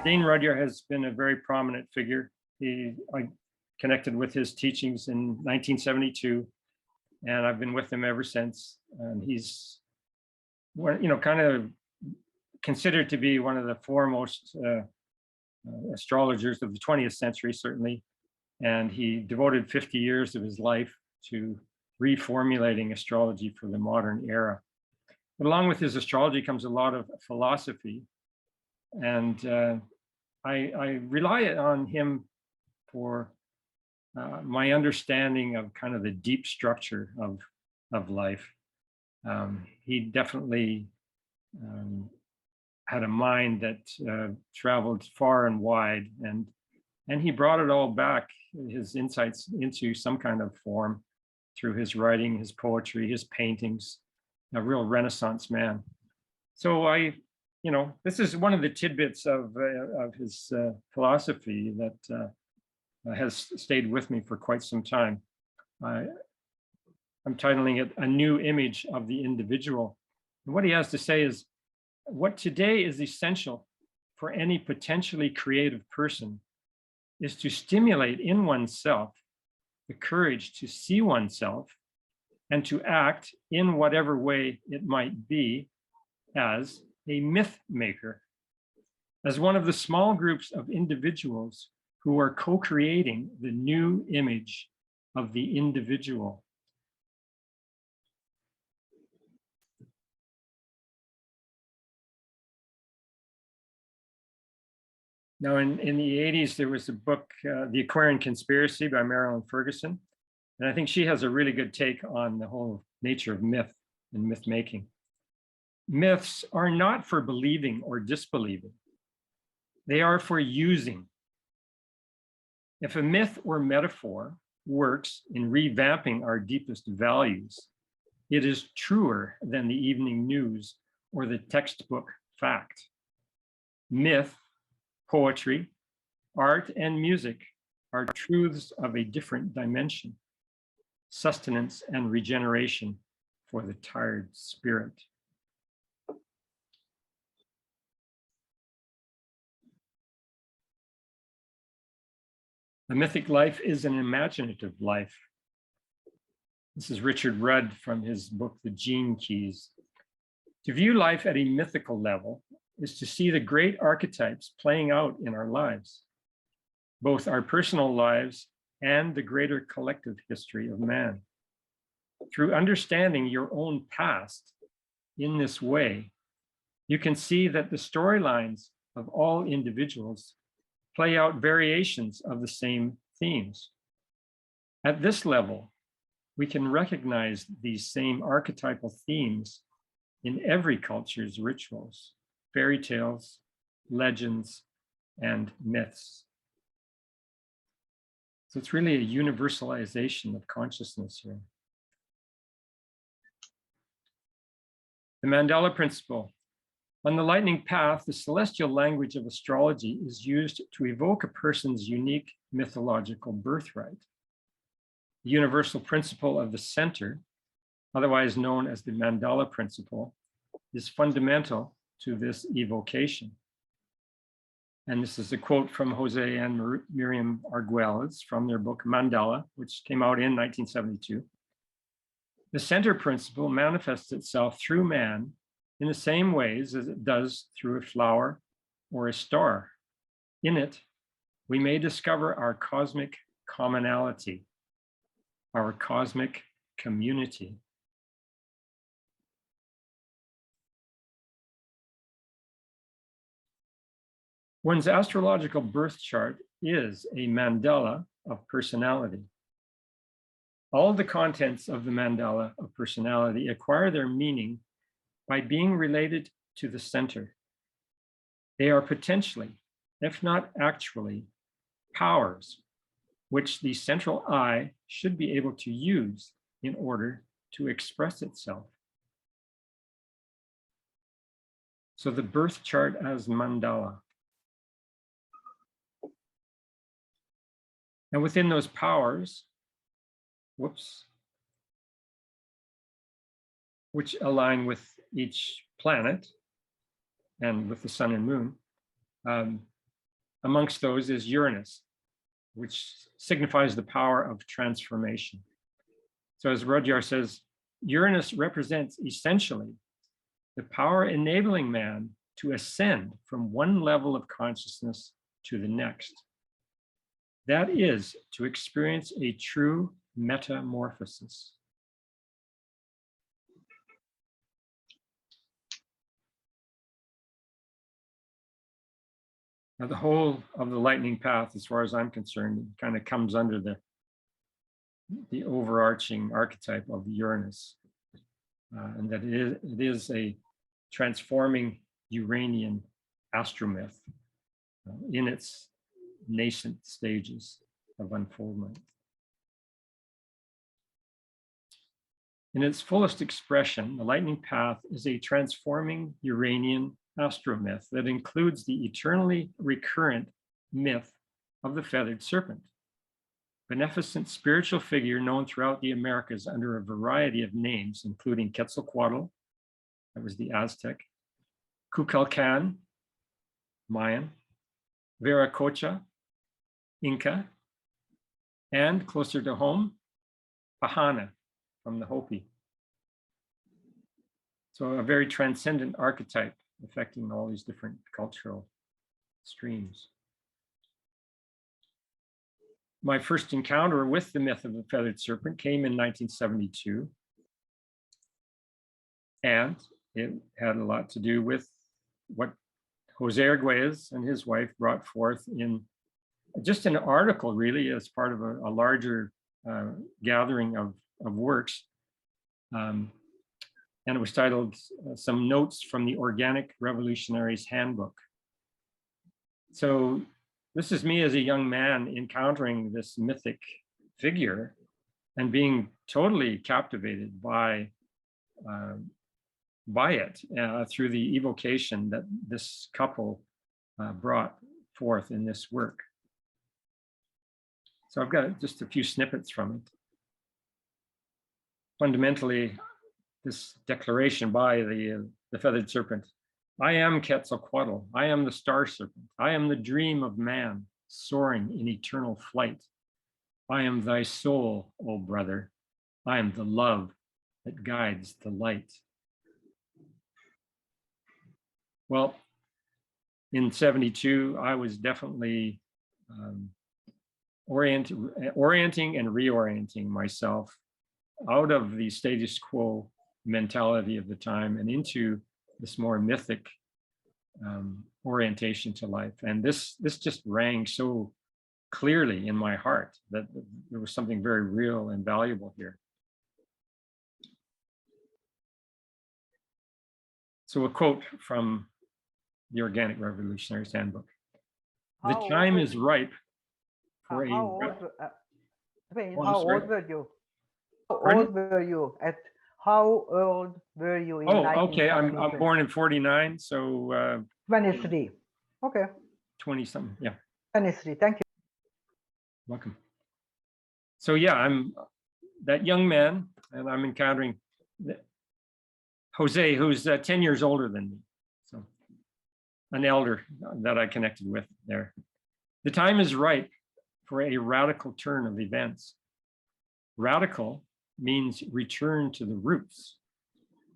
Dane Rudyard has been a very prominent figure. I connected with his teachings in 1972, and I've been with him ever since. And he's, kind of considered to be one of the foremost astrologers of the 20th century, certainly. And he devoted 50 years of his life to reformulating astrology for the modern era. But along with his astrology comes a lot of philosophy. And I rely on him for my understanding of kind of the deep structure of life. He definitely had a mind that traveled far and wide, and he brought it all back, his insights, into some kind of form through his writing, his poetry, his paintings, a real Renaissance man. So this is one of the tidbits of his philosophy that has stayed with me for quite some time. I'm titling it A New Image of the Individual. And what he has to say is, what today is essential for any potentially creative person is to stimulate in oneself the courage to see oneself and to act in whatever way it might be as a myth maker, as one of the small groups of individuals who are co-creating the new image of the individual. Now, in the 80s, there was a book, The Aquarian Conspiracy by Marilyn Ferguson. And I think she has a really good take on the whole nature of myth and myth making. Myths are not for believing or disbelieving. They are for using. If a myth or metaphor works in revamping our deepest values, it is truer than the evening news or the textbook fact. Myth, poetry, art, and music are truths of a different dimension, sustenance and regeneration for the tired spirit. A mythic life is an imaginative life. This is Richard Rudd from his book, The Gene Keys. To view life at a mythical level is to see the great archetypes playing out in our lives, both our personal lives and the greater collective history of man. Through understanding your own past in this way, you can see that the storylines of all individuals play out variations of the same themes. At this level, we can recognize these same archetypal themes in every culture's rituals, fairy tales, legends, and myths. So it's really a universalization of consciousness here. The Mandala principle. On the lightning path, the celestial language of astrology is used to evoke a person's unique mythological birthright. The universal principle of the center, otherwise known as the Mandala principle, is fundamental to this evocation. And this is a quote from Jose and Miriam Arguelles from their book Mandala, which came out in 1972. The center principle manifests itself through man in the same ways as it does through a flower or a star. In it, we may discover our cosmic commonality, our cosmic community. One's astrological birth chart is a mandala of personality. All the contents of the mandala of personality acquire their meaning by being related to the center. They are potentially, if not actually, powers which the central I should be able to use in order to express itself. So the birth chart as mandala. And within those powers, which align with each planet and with the sun and moon, Amongst those is Uranus, which signifies the power of transformation. So as Rudyard says, Uranus represents essentially the power enabling man to ascend from one level of consciousness to the next. That is to experience a true metamorphosis. Now, the whole of the lightning path, as far as I'm concerned, kind of comes under the overarching archetype of Uranus, and that it is a transforming Uranian astromyth in its nascent stages of unfoldment. In its fullest expression, the lightning path is a transforming Uranian astromyth that includes the eternally recurrent myth of the feathered serpent, beneficent spiritual figure known throughout the Americas under a variety of names, including Quetzalcoatl, that was the Aztec, Kukulkan, Mayan, Viracocha, Inca, and closer to home, Pahana from the Hopi. So a very transcendent archetype affecting all these different cultural streams. My first encounter with the myth of the feathered serpent came in 1972. And it had a lot to do with what Jose Arguelles and his wife brought forth in just an article, really, as part of a larger gathering of works. And it was titled Some Notes from the Organic Revolutionaries Handbook. So this is me as a young man encountering this mythic figure and being totally captivated by it through the evocation that this couple brought forth in this work. So I've got just a few snippets from it. Fundamentally, this declaration by the feathered serpent: I am Quetzalcoatl, I am the star serpent, I am the dream of man, soaring in eternal flight. I am thy soul, O brother, I am the love that guides the light. Well, in 72, I was definitely orienting and reorienting myself out of the status quo mentality of the time and into this more mythic orientation to life. And this just rang so clearly in my heart that there was something very real and valuable here. So a quote from the Organic Revolutionaries Handbook: "The time is ripe for a..." How old were you? How Pardon? old were you at? How old were you in? Oh, okay. I'm born in 49, so 23. Okay. 20 something. Yeah. 23. Thank you. Welcome. So yeah, I'm that young man, and I'm encountering Jose, who's 10 years older than me. So an elder that I connected with there. The time is ripe for a radical turn of events. Radical means return to the roots.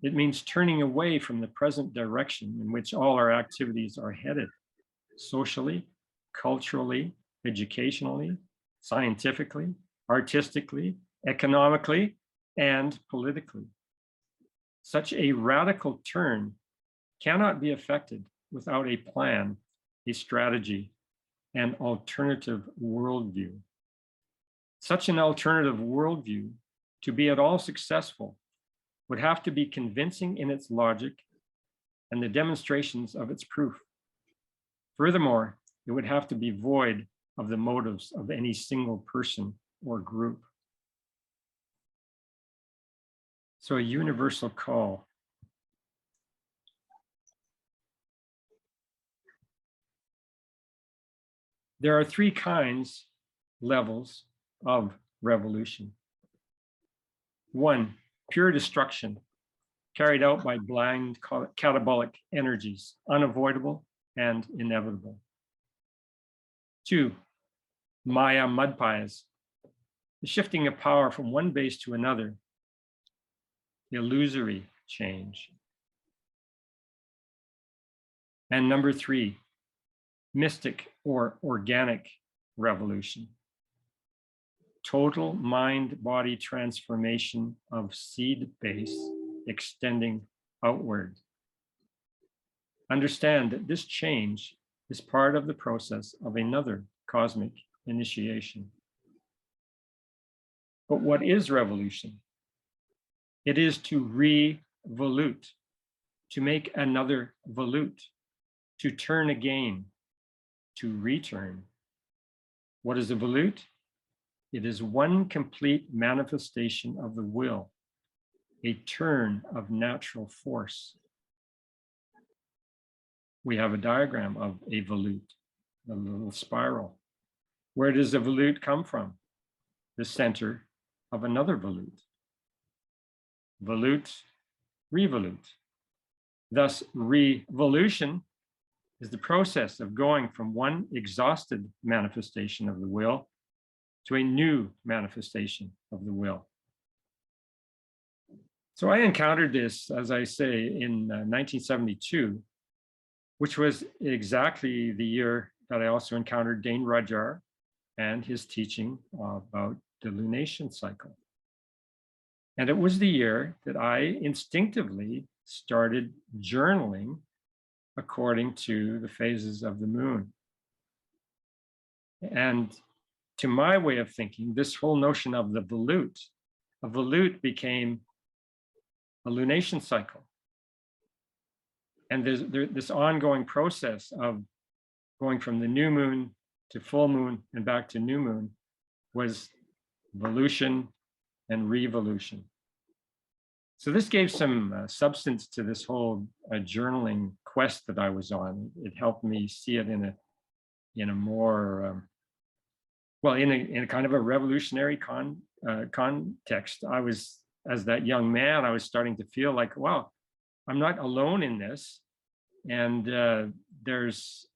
It means turning away from the present direction in which all our activities are headed, socially, culturally, educationally, scientifically, artistically, economically, and politically. Such a radical turn cannot be effected without a plan, a strategy, an alternative worldview. Such an alternative worldview, to be at all successful, would have to be convincing in its logic and the demonstrations of its proof. Furthermore, it would have to be void of the motives of any single person or group. So a universal call. There are three levels of revolution. One, pure destruction, carried out by blind catabolic energies, unavoidable and inevitable. 2, Maya mud pies, the shifting of power from one base to another, illusory change. And number 3, mystic or organic revolution, total mind-body transformation of seed base extending outward. Understand that this change is part of the process of another cosmic initiation. But what is revolution? It is to revolute, to make another volute, to turn again, to return. What is a volute? It is one complete manifestation of the will, a turn of natural force. We have a diagram of a volute, a little spiral. Where does a volute come from? The center of another volute. Volute, revolute. Thus, revolution is the process of going from one exhausted manifestation of the will to a new manifestation of the will. So I encountered this, as I say, in 1972, which was exactly the year that I also encountered Dane Rudhyar and his teaching about the lunation cycle. And it was the year that I instinctively started journaling according to the phases of the moon. And to my way of thinking, this whole notion of the volute, a volute became a lunation cycle. And there's this ongoing process of going from the new moon to full moon and back to new moon was volution and revolution. So this gave some substance to this whole journaling quest that I was on. It helped me see it in a more well, in a kind of a revolutionary context. I was, as that young man, I was starting to feel like, wow, I'm not alone in this, and there's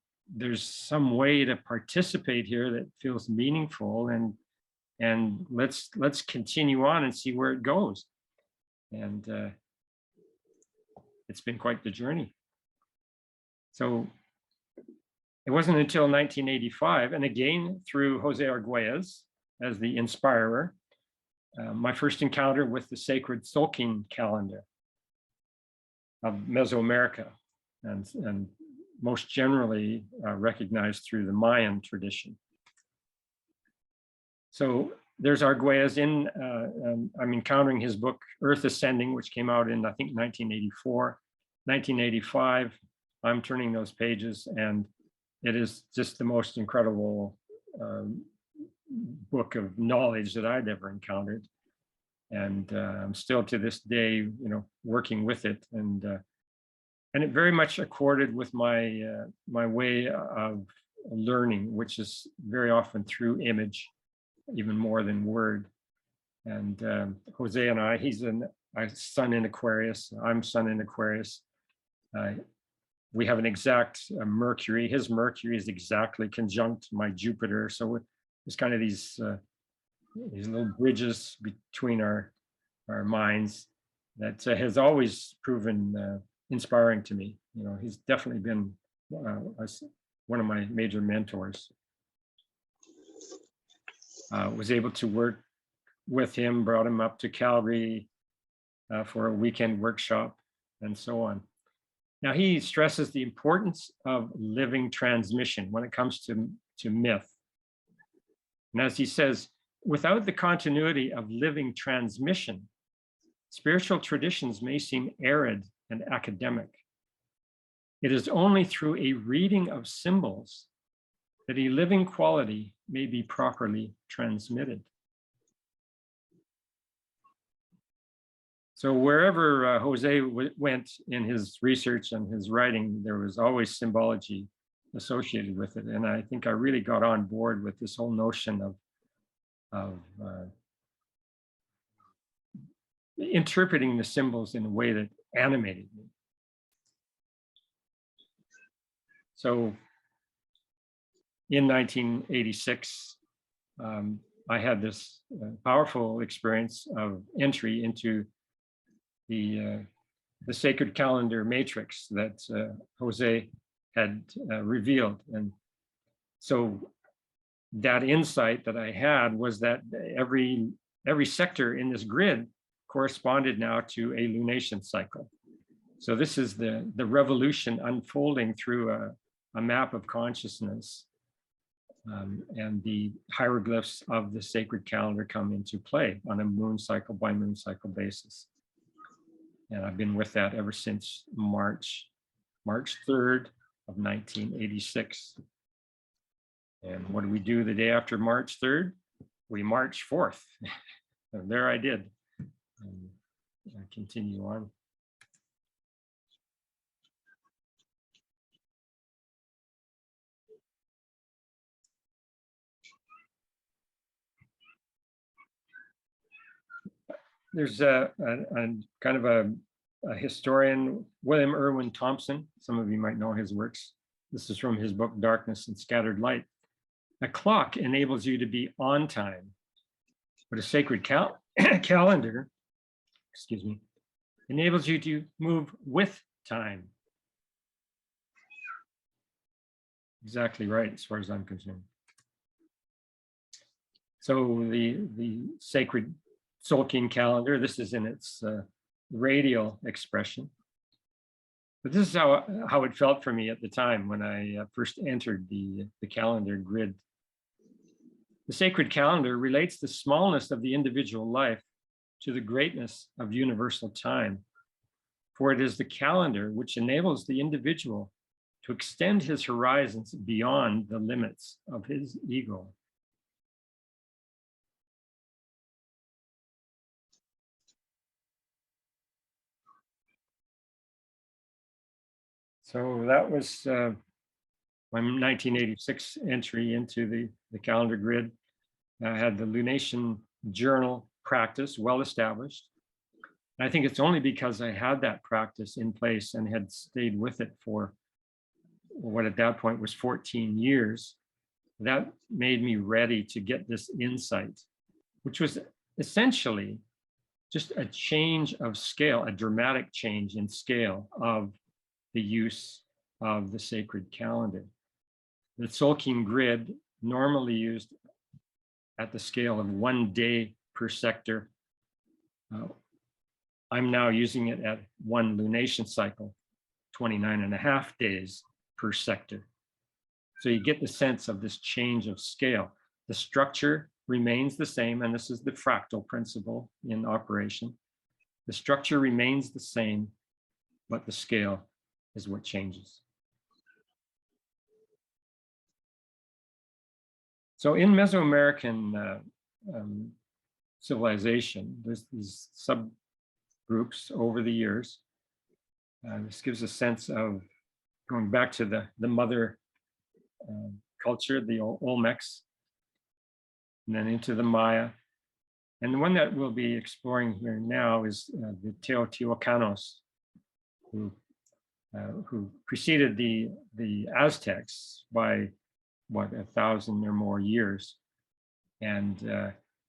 some way to participate here that feels meaningful, and let's continue on and see where it goes. And it's been quite the journey. So it wasn't until 1985, and again through Jose Arguelles as the inspirer, my first encounter with the sacred Tzolk'in calendar of Mesoamerica, and most generally recognized through the Mayan tradition. So there's Arguelles I'm encountering his book, Earth Ascending, which came out in, I think, 1984. 1985, I'm turning those pages, and it is just the most incredible book of knowledge that I'd ever encountered. And I'm still to this day, working with it. And it very much accorded with my my way of learning, which is very often through image, even more than word. And Jose and I, he's a sun in Aquarius, I'm sun in Aquarius. We have an exact Mercury. His Mercury is exactly conjunct my Jupiter. So there's kind of these little bridges between our minds that has always proven inspiring to me. He's definitely been one of my major mentors. Was able to work with him, brought him up to Calgary for a weekend workshop, and so on. Now, he stresses the importance of living transmission when it comes to myth. And as he says, without the continuity of living transmission, spiritual traditions may seem arid and academic. It is only through a reading of symbols that a living quality may be properly transmitted. So wherever Jose went in his research and his writing, there was always symbology associated with it. And I think I really got on board with this whole notion of interpreting the symbols in a way that animated me. So in 1986, I had this powerful experience of entry into the sacred calendar matrix that Jose had revealed. And so that insight that I had was that every sector in this grid corresponded now to a lunation cycle. So this is the revolution unfolding through a map of consciousness, and the hieroglyphs of the sacred calendar come into play on a moon cycle by moon cycle basis. And I've been with that ever since March 3rd of 1986. And what do we do the day after March 3rd? We march forth. And there I did. And I continue on. There's a kind of a historian, William Irwin Thompson. Some of you might know his works. This is from his book, Darkness and Scattered Light. A clock enables you to be on time, but a sacred calendar, excuse me, enables you to move with time. Exactly right, as far as I'm concerned. So the sacred Tzolk'in calendar, this is in its radial expression. But this is how it felt for me at the time when I first entered the calendar grid. The sacred calendar relates the smallness of the individual life to the greatness of universal time. For it is the calendar which enables the individual to extend his horizons beyond the limits of his ego. So that was my 1986 entry into the calendar grid. I had the lunation journal practice well established. And I think it's only because I had that practice in place and had stayed with it for what at that point was 14 years, that made me ready to get this insight, which was essentially just a change of scale, a dramatic change in scale of the use of the sacred calendar. The Tzolk'in grid, normally used at the scale of 1 day per sector, I'm now using it at 1 lunation cycle, 29.5 days per sector. So you get the sense of this change of scale. The structure remains the same, and this is the fractal principle in operation. The structure remains the same, but the scale is what changes. So in Mesoamerican civilization, there's these subgroups over the years. This gives a sense of going back to the mother culture, the Olmecs, and then into the Maya. And the one that we'll be exploring here now is the Teotihuacanos, who preceded the Aztecs by 1,000 or more years. And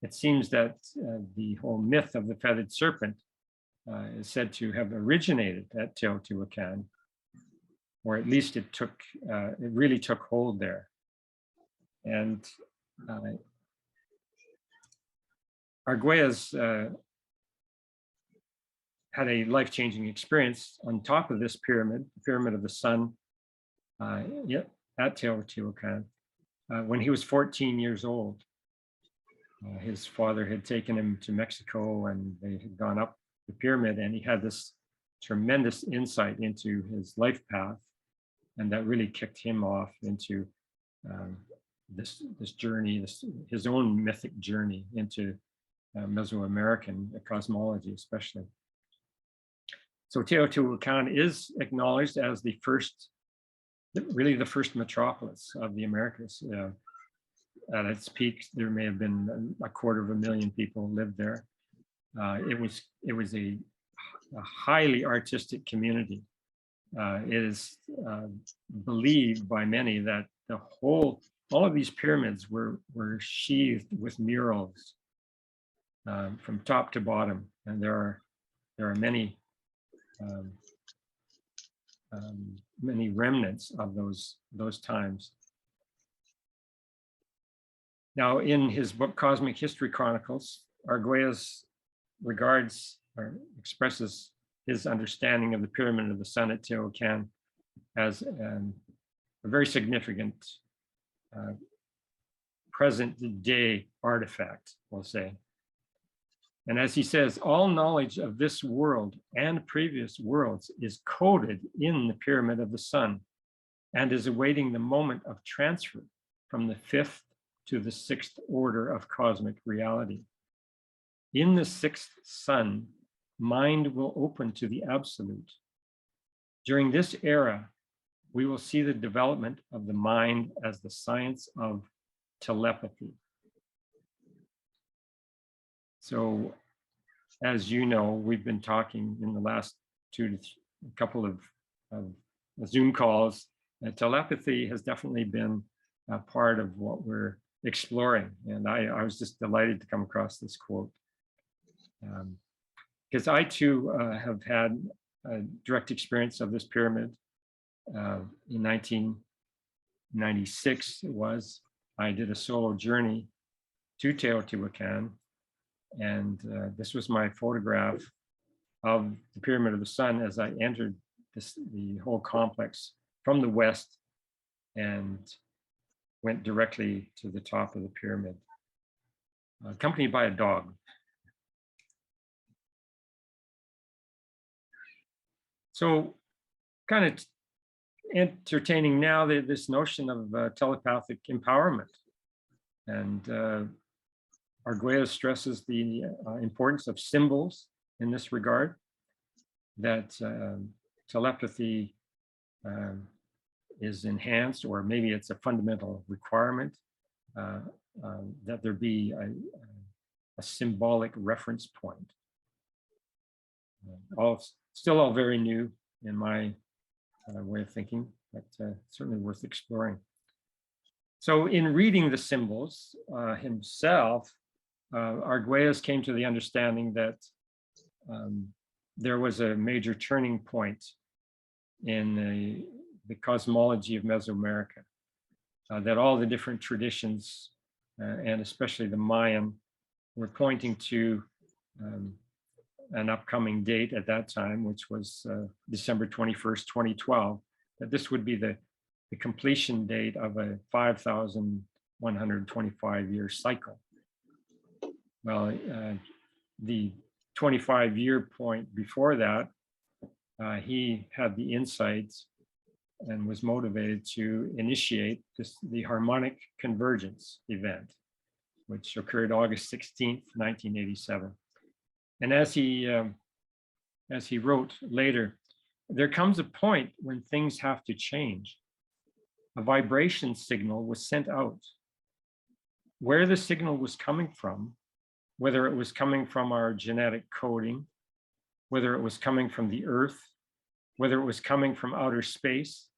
it seems that the whole myth of the feathered serpent is said to have originated at Teotihuacan, or at least it really took hold there. And Arguelles had a life-changing experience on top of this pyramid, the Pyramid of the Sun, at Teotihuacan, when he was 14 years old. His father had taken him to Mexico, and they had gone up the pyramid, and he had this tremendous insight into his life path, and that really kicked him off into this journey, his own mythic journey into Mesoamerican cosmology, especially. So Teotihuacan is acknowledged as really the first metropolis of the Americas. At its peak, there may have been 250,000 people lived there. It was a highly artistic community. It is believed by many that the whole all of these pyramids were sheathed with murals from top to bottom, and there are many many remnants of those times. Now, in his book Cosmic History Chronicles, Arguelles regards or expresses his understanding of the Pyramid of the Sun at Teotihuacan as a very significant present day artifact, we'll say. And as he says, all knowledge of this world and previous worlds is coded in the Pyramid of the Sun and is awaiting the moment of transfer from the fifth to the sixth order of cosmic reality. In the sixth sun, mind will open to the absolute. During this era, we will see the development of the mind as the science of telepathy. So, as you know, we've been talking in the last couple of Zoom calls. Telepathy has definitely been a part of what we're exploring. And I was just delighted to come across this quote. Because I too have had a direct experience of this pyramid. In 1996, I did a solo journey to Teotihuacan, and this was my photograph of the Pyramid of the Sun as I entered the whole complex from the west and went directly to the top of the pyramid, accompanied by a dog. So kind of entertaining now this notion of telepathic empowerment. And Arguelles stresses the importance of symbols in this regard, that telepathy is enhanced, or maybe it's a fundamental requirement, that there be a symbolic reference point. Still all very new in my way of thinking, but certainly worth exploring. So in reading the symbols himself, Arguelles came to the understanding that there was a major turning point in the cosmology of Mesoamerica, that all the different traditions, and especially the Mayan, were pointing to an upcoming date at that time, which was December 21st, 2012, that this would be the completion date of a 5,125-year cycle. Well, the 25-year point before that, he had the insights and was motivated to initiate the harmonic convergence event, which occurred August 16th, 1987. And as he wrote later, there comes a point when things have to change. A vibration signal was sent out. Where the signal was coming from, whether it was coming from our genetic coding, whether it was coming from the earth, whether it was coming from outer space,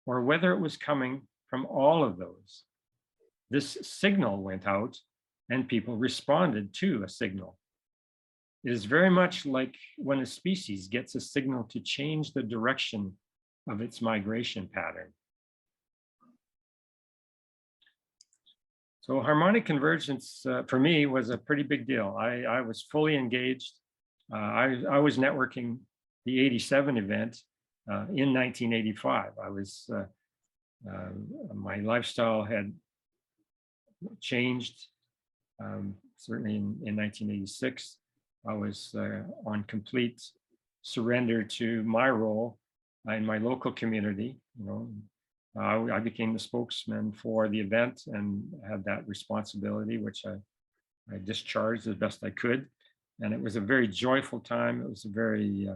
or whether it was coming from all of those, this signal went out and people responded to a signal. It is very much like when a species gets a signal to change the direction of its migration pattern. So harmonic convergence for me was a pretty big deal. I was fully engaged. I was networking the 87 event in 1985. My lifestyle had changed, certainly in 1986. I was on complete surrender to my role in my local community. I became the spokesman for the event and had that responsibility, which I discharged as best I could. And it was a very joyful time. It was a very,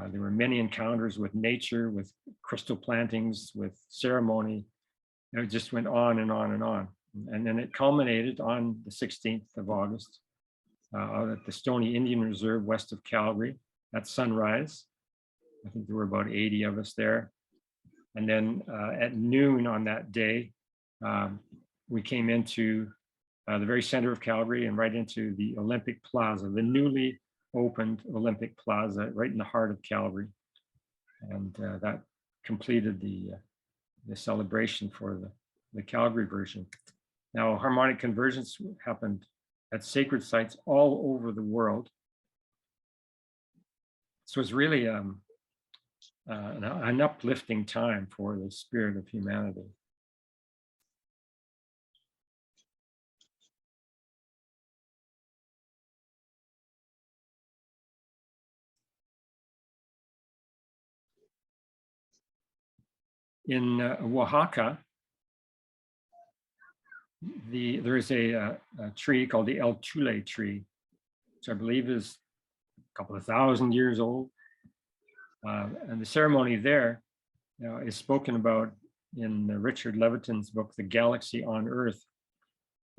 there were many encounters with nature, with crystal plantings, with ceremony. It just went on and on and on. And then it culminated on the 16th of August out at the Stoney Indian Reserve west of Calgary at sunrise. I think there were about 80 of us there. And then at noon on that day, we came into the very center of Calgary and right into the Olympic Plaza, the newly opened Olympic Plaza, right in the heart of Calgary. And that completed the celebration for the Calgary version. Now, harmonic convergence happened at sacred sites all over the world. So it's really an uplifting time for the spirit of humanity. In Oaxaca, there is a tree called the El Chule tree, which I believe is a couple of thousand years old. And the ceremony there is spoken about in Richard Leviton's book, The Galaxy on Earth.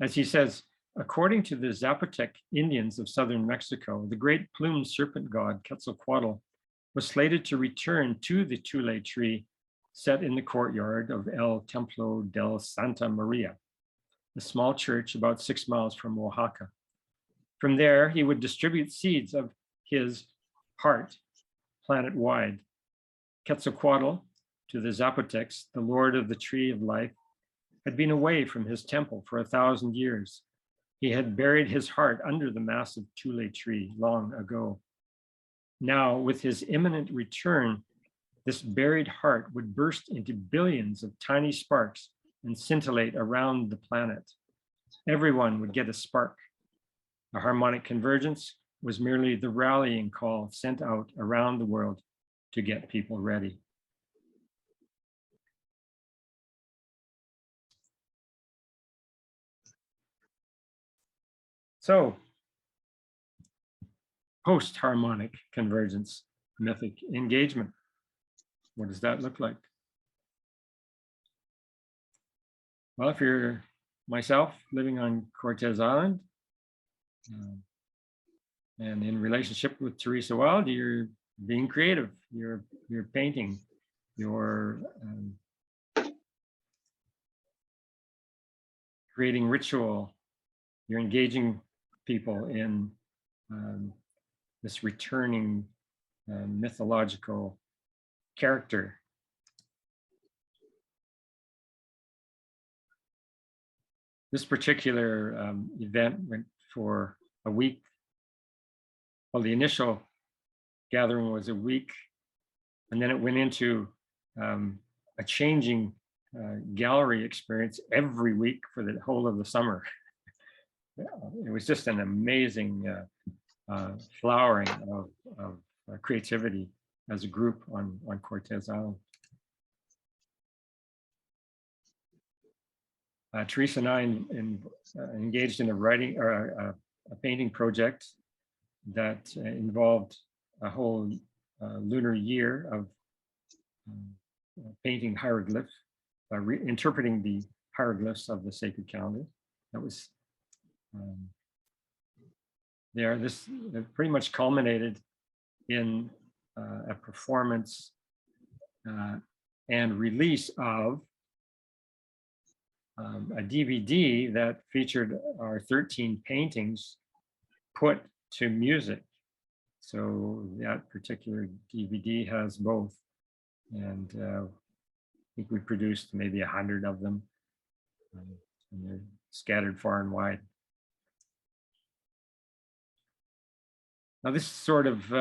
As he says, according to the Zapotec Indians of southern Mexico, the great plumed serpent god Quetzalcoatl was slated to return to the Chule tree set in the courtyard of El Templo del Santa Maria, a small church about 6 miles from Oaxaca. From there, he would distribute seeds of his heart planet-wide. Quetzalcoatl, to the Zapotecs, the lord of the tree of life, had been away from his temple for 1,000 years. He had buried his heart under the massive Chule tree long ago. Now, with his imminent return, this buried heart would burst into billions of tiny sparks and scintillate around the planet. Everyone would get a spark. A harmonic convergence was merely the rallying call sent out around the world to get people ready. So, post-harmonic convergence, mythic engagement. What does that look like? Well, if you're myself living on Cortez Island and in relationship with Teresa Wild, you're being creative, you're painting, you're creating ritual, you're engaging people in this returning mythological character. This particular event went for a week. Well, the initial gathering was a week, and then it went into a changing gallery experience every week for the whole of the summer. It was just an amazing flowering of creativity as a group on Cortez Island. Teresa and I engaged in a writing or a painting project that involved a whole lunar year of painting hieroglyphs, interpreting the hieroglyphs of the sacred calendar. That was there. This pretty much culminated in a performance and release of a DVD that featured our 13 paintings put to music. So that particular DVD has both. And I think we produced maybe 100 of them. And they're scattered far and wide. Now, this sort of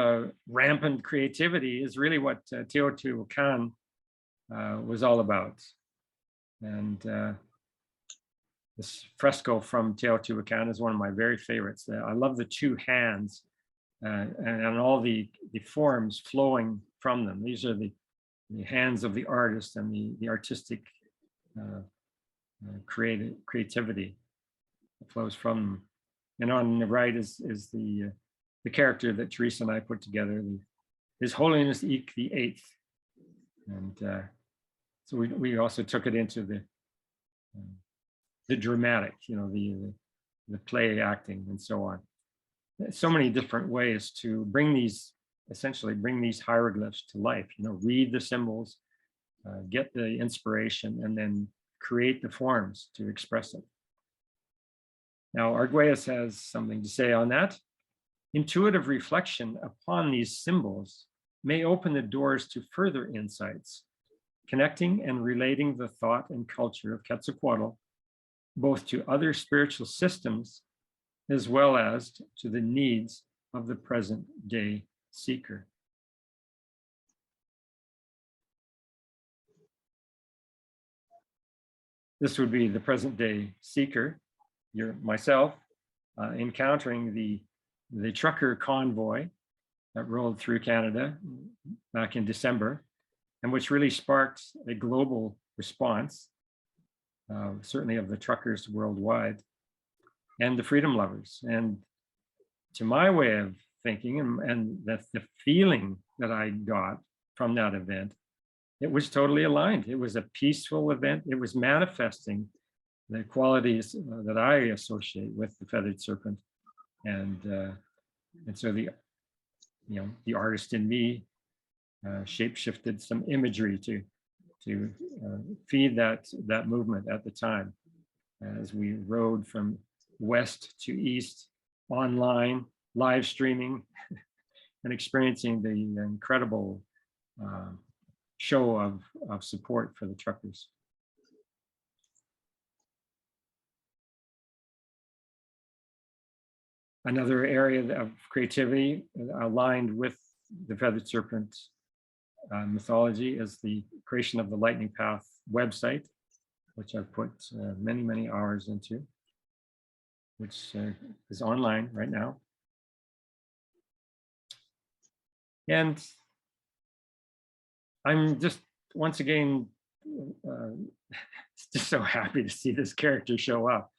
rampant creativity is really what Teotihuacan was all about. And this fresco from Teotihuacan is one of my very favorites. I love the two hands and all the forms flowing from them. These are the hands of the artist and the artistic creativity that flows from them. And on the right is the character that Teresa and I put together, His Holiness Eek the Eighth. And so we also took it into the dramatic, the play acting and so on. So many different ways to essentially bring these hieroglyphs to life, read the symbols, get the inspiration, and then create the forms to express it. Now, Arguelles has something to say on that. Intuitive reflection upon these symbols may open the doors to further insights, connecting and relating the thought and culture of Quetzalcoatl both to other spiritual systems as well as to the needs of the present day seeker. This would be the present day seeker, myself, encountering the trucker convoy that rolled through Canada back in December, and which really sparked a global response, certainly of the truckers worldwide, and the freedom lovers. And to my way of thinking, and that's the feeling that I got from that event, it was totally aligned. It was a peaceful event. It was manifesting the qualities that I associate with the feathered serpent, and so the artist in me shape-shifted some imagery to feed that movement at the time, as we rode from west to east, online, live streaming, and experiencing the incredible show of support for the truckers. Another area of creativity aligned with the feathered serpent mythology is the creation of the Lightning Path website, which I've put many, many hours into, which is online right now. And I'm just, once again, just so happy to see this character show up.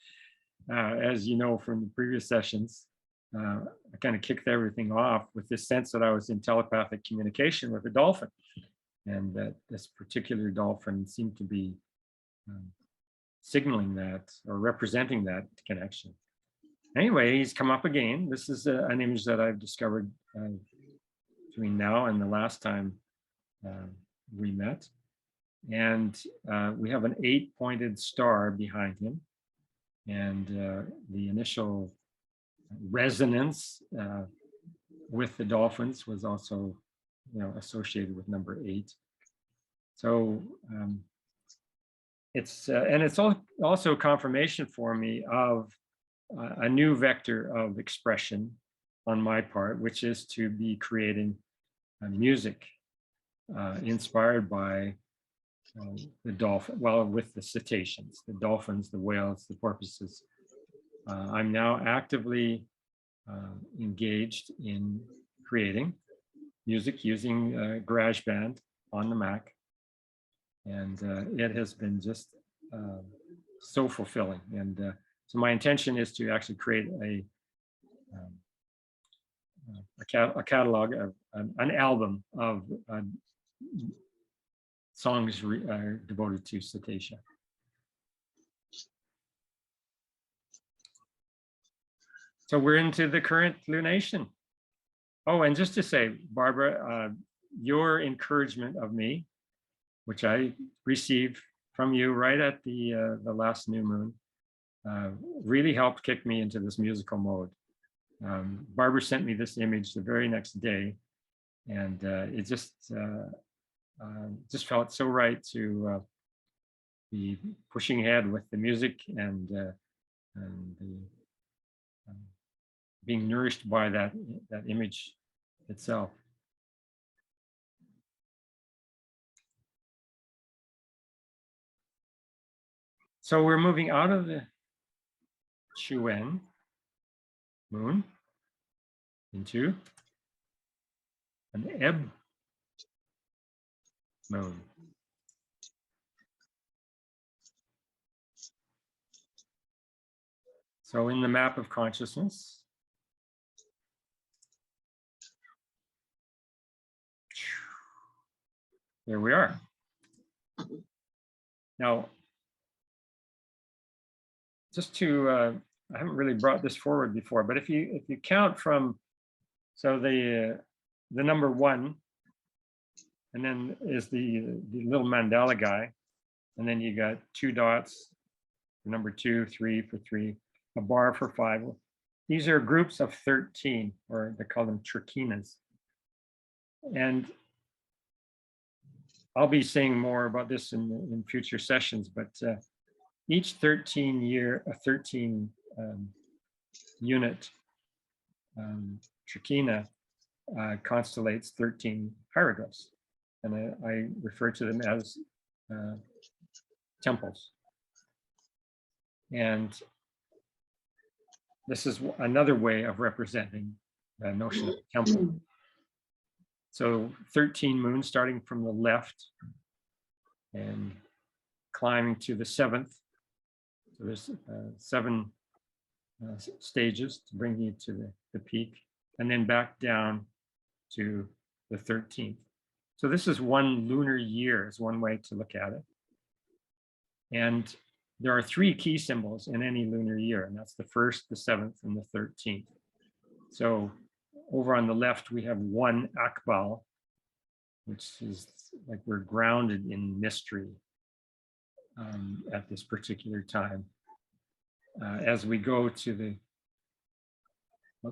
As you know from the previous sessions, I kind of kicked everything off with this sense that I was in telepathic communication with a dolphin, and that this particular dolphin seemed to be signaling that or representing that connection. Anyway, he's come up again. This is an image that I've discovered between now and the last time we met. And we have an 8-pointed star behind him. And the initial resonance with the dolphins was also, associated with number 8. So it's also confirmation for me of a new vector of expression on my part, which is to be creating music inspired by the dolphin, well, with the cetaceans, the dolphins, the whales, the porpoises. I'm now actively engaged in creating music using GarageBand on the Mac. And it has been just so fulfilling. And so my intention is to actually create a catalog, of an album of songs devoted to cetacea. So we're into the current lunation. Oh, and just to say, Barbara, your encouragement of me, which I received from you right at the last new moon, really helped kick me into this musical mode. Barbara sent me this image the very next day, and it just felt so right to be pushing ahead with the music and being nourished by that image itself. So we're moving out of the Chuen moon into an ebb moon. So in the map of consciousness, there we are. Now, just to, I haven't really brought this forward before, but if you count from, so the number 1, and then is the little mandala guy, and then you got 2 dots for number 2, 3 for 3, a bar for 5. These are groups of 13, or they call them trichinas. And I'll be saying more about this in future sessions, but each 13 unit trichina constellates 13 hieroglyphs, and I refer to them as temples. And this is another way of representing the notion of temple. So 13 moons starting from the left and climbing to the 7th. So there's 7 stages to bring you to the peak, and then back down to the 13th. So this is one lunar year, is one way to look at it. And there are 3 key symbols in any lunar year, and that's the 1st, the 7th, and the 13th. So over on the left, we have 1 akbal, which is like we're grounded in mystery at this particular time. As we go to the, the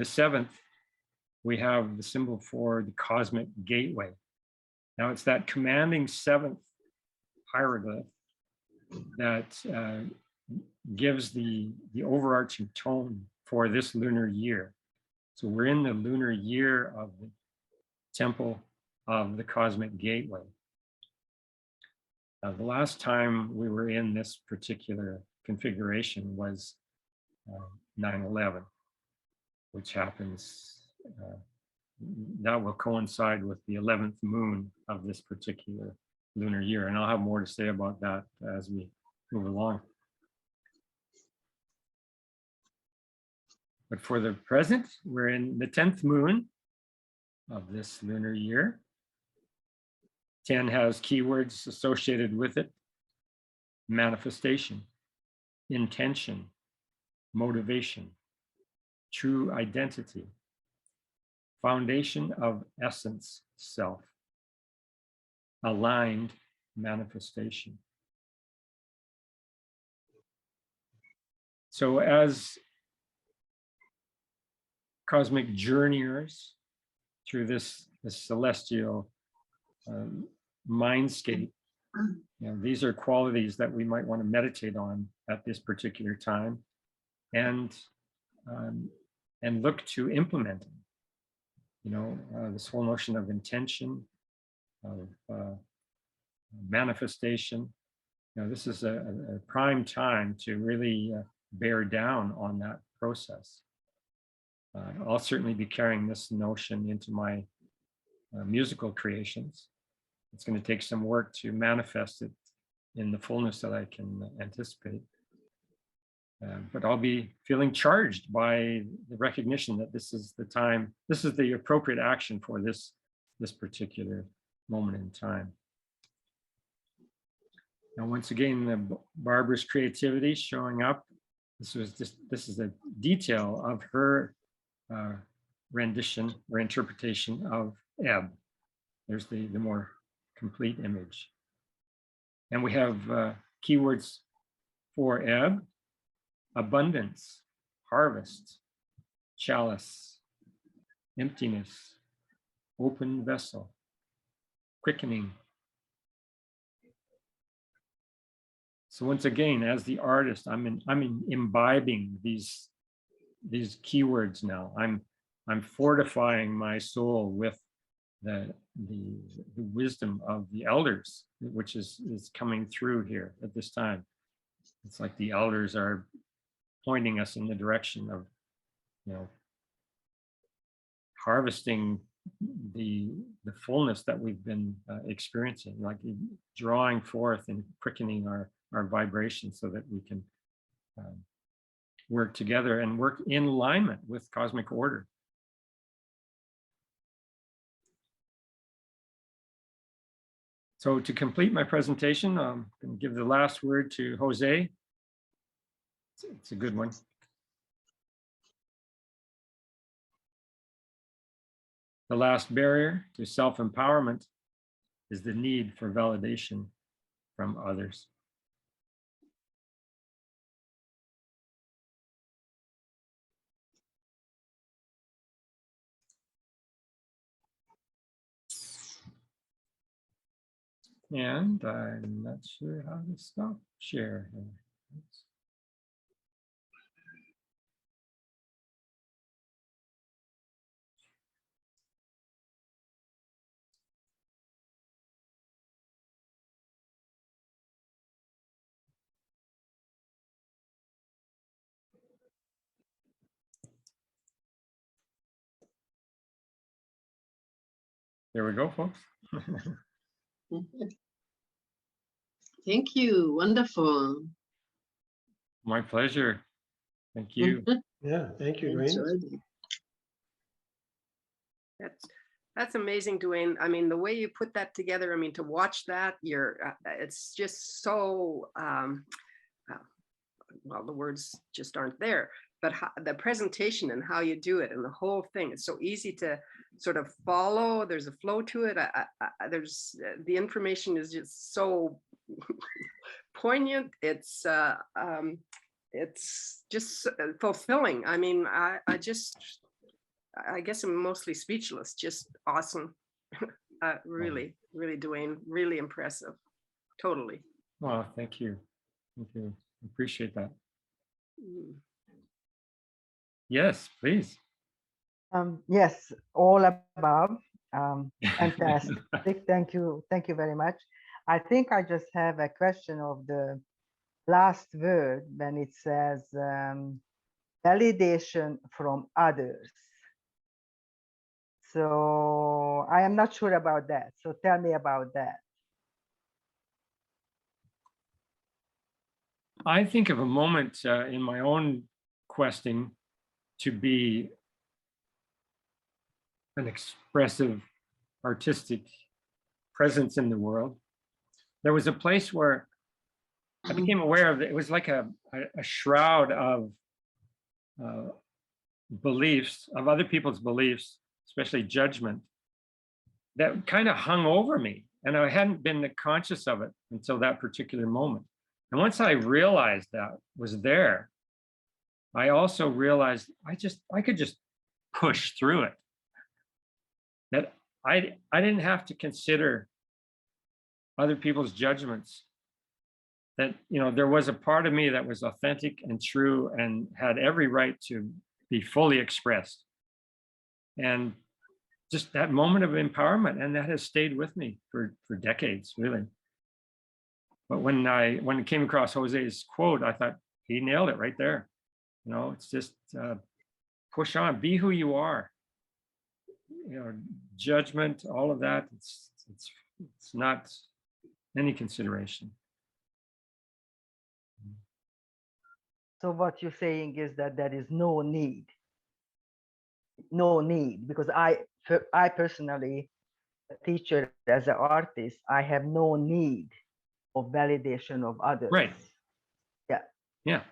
7th, we have the symbol for the cosmic gateway. Now it's that commanding 7th hieroglyph that gives the overarching tone for this lunar year. So we're in the lunar year of the temple of the cosmic gateway. The last time we were in this particular configuration was 9/11, which happens, that will coincide with the 11th moon of this particular lunar year. And I'll have more to say about that as we move along. But for the present, we're in the 10th moon of this lunar year. 10 has keywords associated with it: manifestation, intention, motivation, true identity, foundation of essence, self, aligned manifestation. So as cosmic journeyers through this celestial mindscape, these are qualities that we might want to meditate on at this particular time, and look to implementing. This whole notion of intention, of manifestation. This is a prime time to really bear down on that process. I'll certainly be carrying this notion into my musical creations. It's going to take some work to manifest it in the fullness that I can anticipate. But I'll be feeling charged by the recognition that this is the time, this is the appropriate action for this particular moment in time. Now, once again, Barbara's creativity showing up. This is a detail of her rendition or interpretation of ebb. There's the more complete image. And we have keywords for ebb: abundance, harvest, chalice, emptiness, open vessel, quickening. So once again, as the artist, I'm imbibing these keywords now. I'm fortifying my soul with the wisdom of the elders, which is coming through here at this time. It's like the elders are pointing us in the direction of, harvesting the fullness that we've been experiencing, like drawing forth and quickening our vibration so that we can work together and work in alignment with cosmic order. So to complete my presentation, I'm going to give the last word to Jose. It's a good one. The last barrier to self-empowerment is the need for validation from others. And I'm not sure how to stop share here. Oops. There we go, folks. Thank you. Wonderful. My pleasure. Thank you. Yeah, thank you, Dwayne. Enjoyed it. That's amazing, Dwayne. I mean, the way you put that together, I mean, to watch that, it's just so, well, the words just aren't there, but the presentation and how you do it and the whole thing, it's so easy to sort of follow. There's a flow to it. There's the information is just so poignant. It's just fulfilling. I mean, I guess I'm mostly speechless. Just awesome. Really, Dwayne, really impressive. Totally. Well, thank you. Thank you. Appreciate that. Yes, please. Yes, all above. Fantastic. Thank you very much. I think I just have a question of the last word when it says validation from others. So I am not sure about that. So tell me about that. I think of a moment in my own questing to be an expressive, artistic presence in the world. There was a place where I became aware of it. It was like a shroud of beliefs, of other people's beliefs, especially judgment, that kind of hung over me. And I hadn't been conscious of it until that particular moment. And once I realized that was there, I also realized I could just push through it. That I didn't have to consider other people's judgments. That, you know, there was a part of me that was authentic and true and had every right to be fully expressed. And just that moment of empowerment, and that has stayed with me for decades, really. But when it came across Jose's quote, I thought he nailed it right there. You know, it's just push on, be who you are. You know, judgment, all of that, it's not any consideration. So what you're saying is that there is no need, because I personally, a teacher as an artist, I have no need of validation of others. Right. Yeah. Yeah.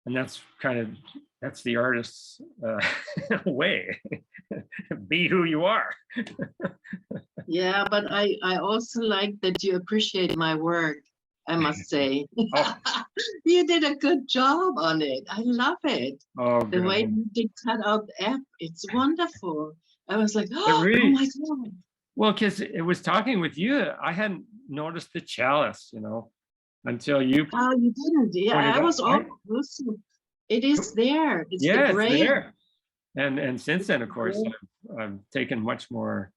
And that's the artist's way. Be who you are. Yeah, but I also like that you appreciate my work, I must say. Oh. You did a good job on it. I love it. Oh, the good. way you did cut out the app, it's wonderful. I was like, really, oh my God. Well, because it was talking with you, I hadn't noticed the chalice, you know, until you. Oh, you didn't. Yeah, I was all listen. It is there. It's yeah, the brain. it's there. And since then, of course, I've taken much more.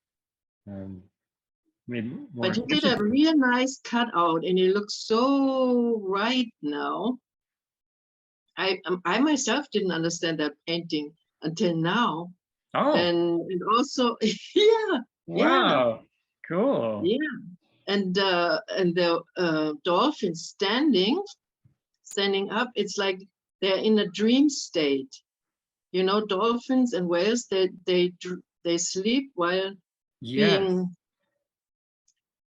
Made more. But you did a real nice cutout, and it looks so right now. I myself didn't understand that painting until now. Oh. And also, yeah. Wow. Yeah. Cool. Yeah. And the dolphins standing up. It's like they're in a dream state. You know, dolphins and whales, they sleep while being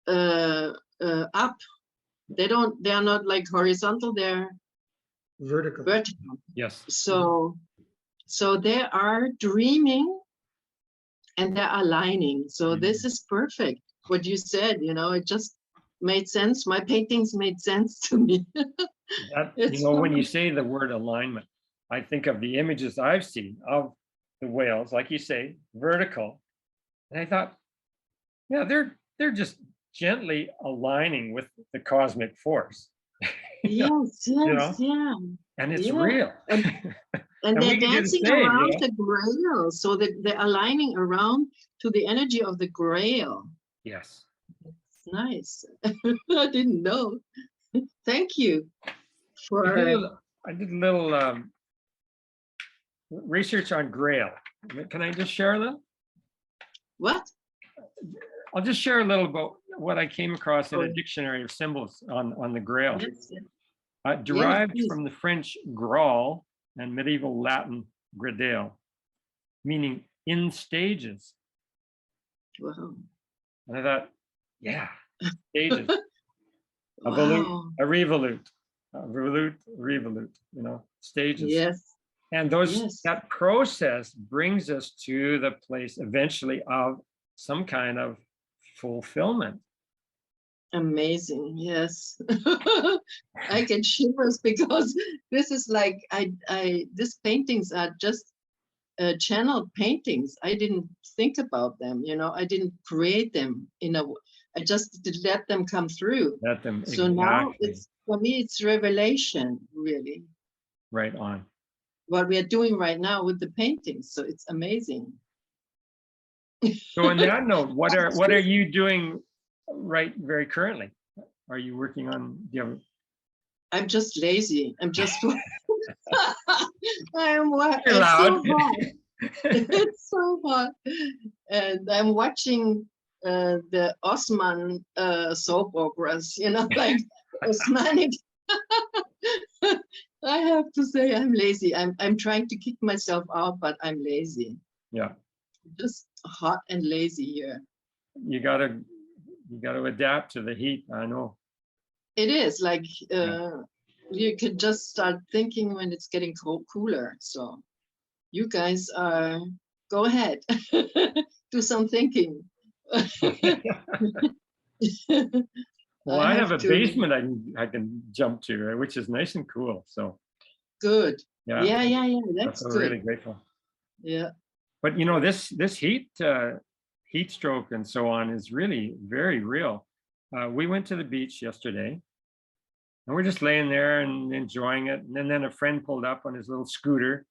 up. They are not like horizontal, they're Vertical. Yes. So they are dreaming, and they're aligning. So this is perfect. What you said, you know, it just made sense. My paintings made sense to me. That, It's you know, when you fun. say the word alignment, I think of the images I've seen of the whales, like you say, vertical. And I thought, yeah, they're just gently aligning with the cosmic force. You know, Yes, yes, yeah, and it's yeah. real. And And we they're can do the dancing same, around the grail. So they're aligning around to the energy of the grail. Yes. It's nice. I didn't know. Thank you I for did a little research on Grail. Can I just share that? what? I'll just share a little about what I came across in Oh, a dictionary of symbols on the Grail. yes, yes, Derived please. from the French graal and medieval Latin gradale, meaning in stages. Wow. And I thought, yeah, stages. A volute, Wow. a revolute, revolute, you know, stages. Yes, And those yes. that process brings us to the place eventually of some kind of fulfillment. Amazing. Yes. I get shivers because this is like these paintings are just channeled paintings. I didn't think about them, you know, I didn't create them I just did let them come through. Let them So now exactly it's, for me, it's revelation, really, right on. what we are doing right now with the paintings. So it's amazing. So on that note, what are you doing right very currently? Are you working on, do you have, I'm just lazy. I'm just you're it's so loud. hot. It's so hot. And I'm watching the Osman soap operas, you know, like Osmanic. I have to say I'm lazy. I'm trying to kick myself out, but I'm lazy. Yeah, Just hot and lazy here. you gotta adapt to the heat. I know. It is like you could just start thinking when it's getting cooler. So you guys go ahead, do some thinking. Well, I have have a to. basement I can jump to, right, which is nice and cool. So Good. yeah, Yeah. I That's feel really good. grateful. Yeah. But you know, this heat stroke and so on is really very real. We went to the beach yesterday, and we're just laying there and enjoying it. And then a friend pulled up on his little scooter,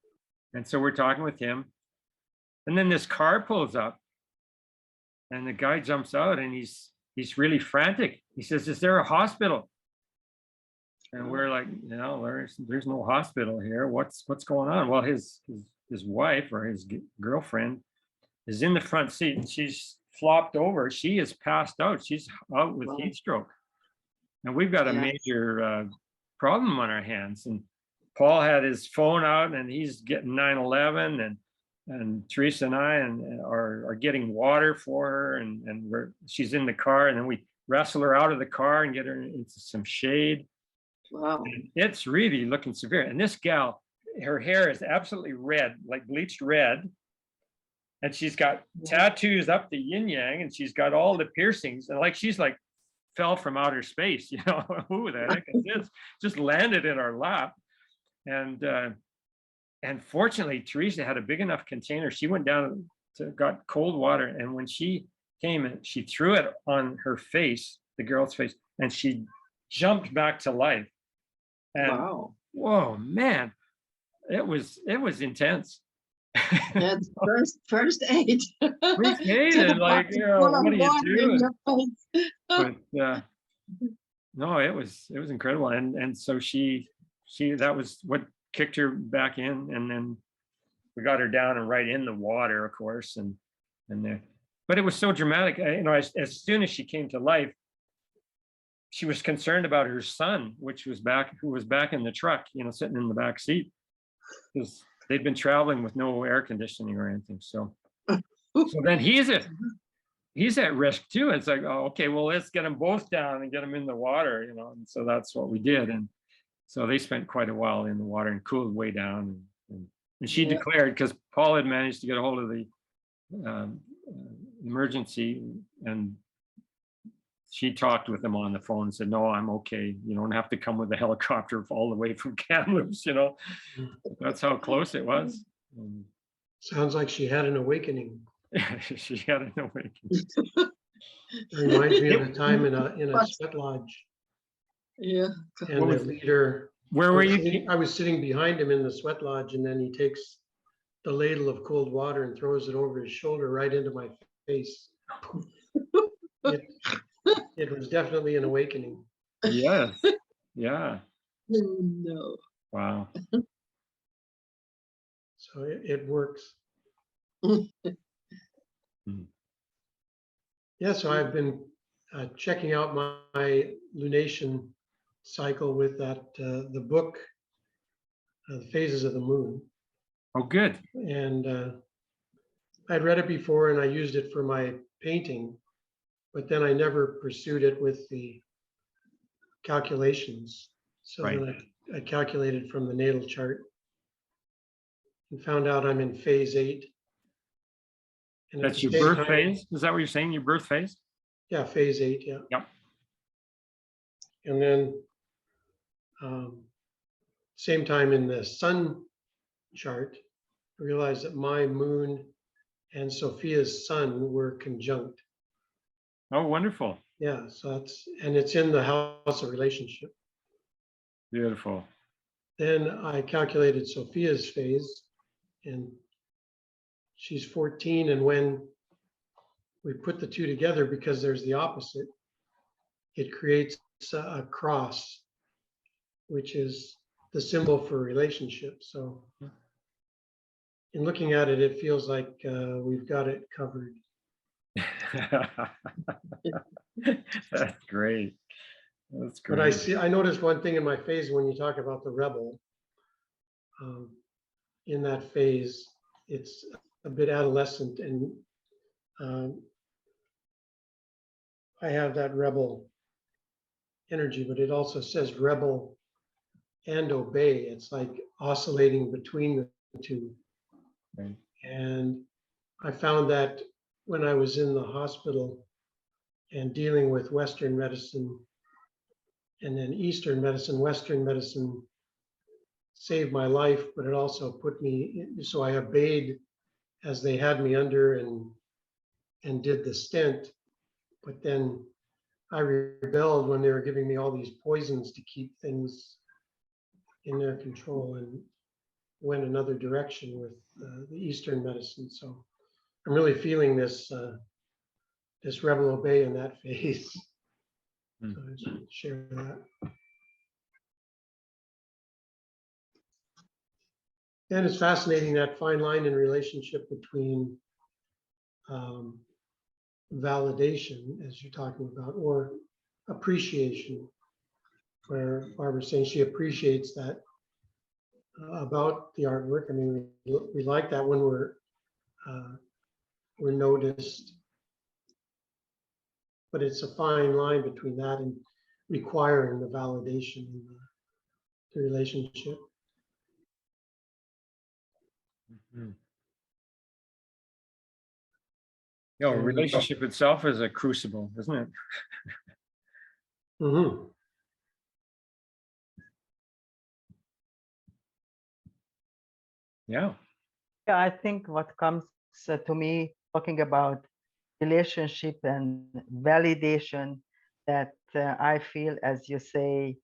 and so we're talking with him. And then this car pulls up, and the guy jumps out, and he's really frantic. He says, "Is there a hospital?" And we're like, "No, there's no hospital here. What's going on?" Well, his wife or his girlfriend is in the front seat, and she's flopped over. She is passed out. She's out with Wow. heat stroke. And we've got a Yeah. major problem on our hands. And Paul had his phone out, and he's getting 911, and Teresa and I are getting water for her, and she's in the car, and then we wrestle her out of the car and get her into some shade. Wow. And it's really looking severe. And this gal, her hair is absolutely red, like bleached red. And she's got tattoos up the yin yang, and she's got all the piercings, and like she's like fell from outer space, you know. Who the heck is this? Just landed in our lap. And fortunately, Teresa had a big enough container. She went down got cold water, and when she came and she threw it on her face, the girl's face, and she jumped back to life. And Wow. whoa, man, it was intense. That's first aid. First aid, and like, you know, Full of what do you water do? in your face. But no, it was incredible. And so she that was what kicked her back in, and then we got her down and right in the water, of course, and there. But it was so dramatic. You know, as soon as she came to life, she was concerned about her son, who was back in the truck, you know, sitting in the back seat, because they'd been traveling with no air conditioning or anything. So then he's at risk too. It's like, oh, okay, well, let's get them both down and get them in the water, you know. And so that's what we did. And so they spent quite a while in the water and cooled way down. And she declared, because Paul had managed to get a hold of the emergency, and she talked with him on the phone and said, no, I'm okay. You don't have to come with a helicopter all the way from Kamloops, you know. That's how close it was. Sounds like she had an awakening. She had an awakening. It reminds me of the time in a sweat lodge. Yeah. And the leader, Where were you? I was sitting behind him in the sweat lodge, and then he takes the ladle of cold water and throws it over his shoulder right into my face. It was definitely an awakening. Yes. Yeah. No. Wow. So it works. Yeah, so I've been checking out my lunation cycle with that the book, The Phases of the Moon. Oh, good. And I'd read it before and I used it for my painting, but then I never pursued it with the calculations. So Right. then I calculated from the natal chart and found out I'm in phase 8. And at That's the your same birth time- phase? Is that what you're saying? Your birth phase? Yeah, phase 8, yeah. Yep. And then same time in the sun chart, I realized that my moon and Sophia's sun were conjunct. Oh, wonderful. Yeah, so and it's in the house of relationship. Beautiful. Then I calculated Sophia's phase, and she's 14. And when we put the two together, because there's the opposite, it creates a cross, which is the symbol for relationship. So in looking at it, it feels like we've got it covered. That's great. That's great. But I noticed one thing in my phase when you talk about the rebel. In that phase, it's a bit adolescent, and I have that rebel energy, but it also says rebel and obey. It's like oscillating between the two. Right. And I found that when I was in the hospital and dealing with Western medicine and then Eastern medicine, Western medicine saved my life, but it also put me, so I obeyed as they had me under and did the stent. But then I rebelled when they were giving me all these poisons to keep things in their control, and went another direction with the Eastern medicine. So I'm really feeling this this rebel obey in that phase. Mm. So I just wanted to share that. And it's fascinating, that fine line in relationship between validation, as you're talking about, or appreciation, where Barbara's saying she appreciates that about the artwork. I mean, we like that when we're noticed, but it's a fine line between that and requiring the validation in the relationship. Mhm. You know, relationship itself is a crucible, isn't it? Mm-hmm. Yeah. Yeah, I think what comes to me talking about relationship and validation, that I feel, as you say,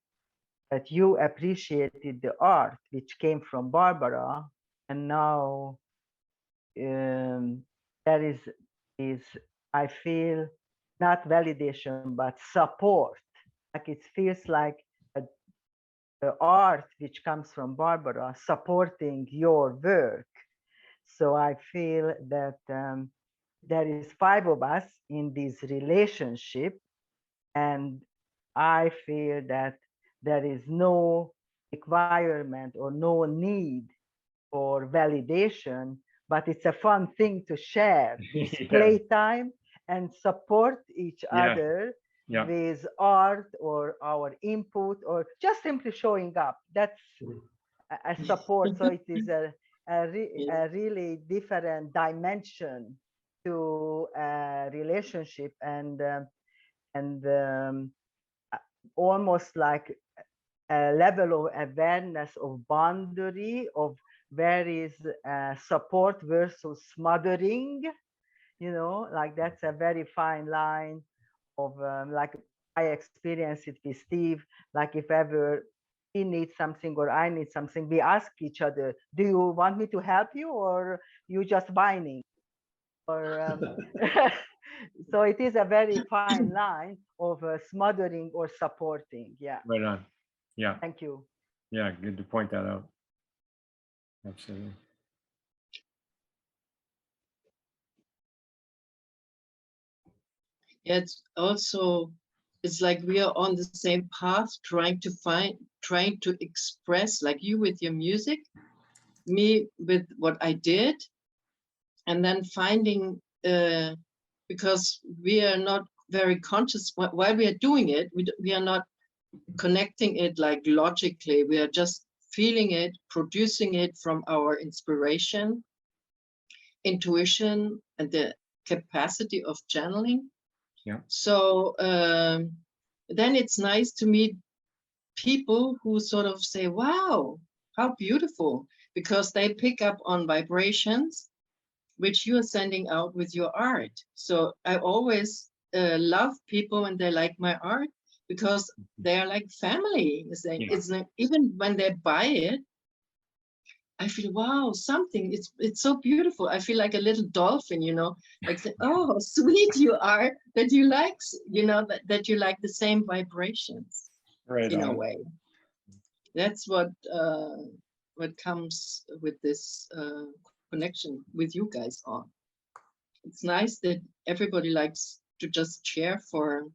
that you appreciated the art which came from Barbara, and now there is I feel not validation but support. Like it feels like the art which comes from Barbara supporting your work. So I feel that there is 5 of us in this relationship, and I feel that there is no requirement or no need for validation, but it's a fun thing to share this Yeah. playtime and support each Yeah. other Yeah. with art or our input or just simply showing up. That's a support. So it is a really different dimension to a relationship and almost like a level of awareness of boundary of where is support versus smothering, you know, like that's a very fine line of like I experience it with Steve, like if ever he needs something or I need something, we ask each other, do you want me to help you or you just whining? Or so it is a very fine line of smothering or supporting. Yeah. Right on. Yeah. Thank you. Yeah. Good to point that out. Absolutely. It's also, it's like we are on the same path, trying to express, like you with your music, me with what I did, and then finding, because we are not very conscious while we are doing it, we are not connecting it like logically, we are just feeling it, producing it from our inspiration, intuition, and the capacity of channeling. Yeah. So then it's nice to meet people who sort of say, wow, how beautiful, because they pick up on vibrations which you are sending out with your art. So I always love people when they like my art, because they are like family. It's like, even when they buy it, I feel, wow, something, it's so beautiful. I feel like a little dolphin, you know, like, oh, how sweet you are, that you like, you know, that you like the same vibrations, Right in on. a way. That's what comes with this connection with you guys on. It's nice that everybody likes to just share for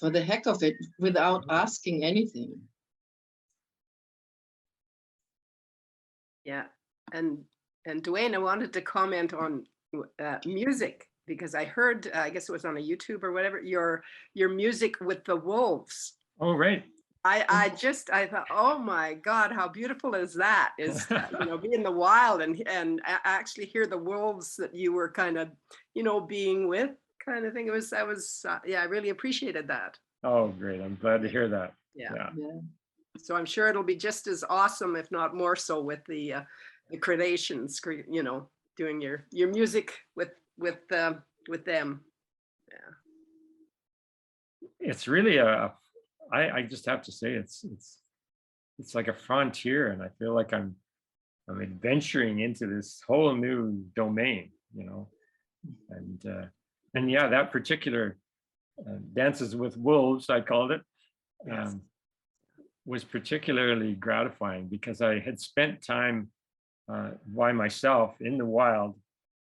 the heck of it without asking anything. Yeah, and Dwayne, I wanted to comment on music, because I heard, I guess it was on a YouTube or whatever, your music with the wolves. Oh, right. I thought, oh my God, how beautiful is that? Is you know, be in the wild and actually hear the wolves that you were kind of, you know, being with, kind of thing. I was yeah, I really appreciated that. Oh, great. I'm glad to hear that. Yeah. Yeah. So I'm sure it'll be just as awesome, if not more so, with the gradations, you know, doing your music with them. Yeah. It's really I just have to say it's like a frontier, and I feel like I'm adventuring into this whole new domain, you know, and yeah, that particular Dances with Wolves, I called it, Yes. was particularly gratifying because I had spent time by myself in the wild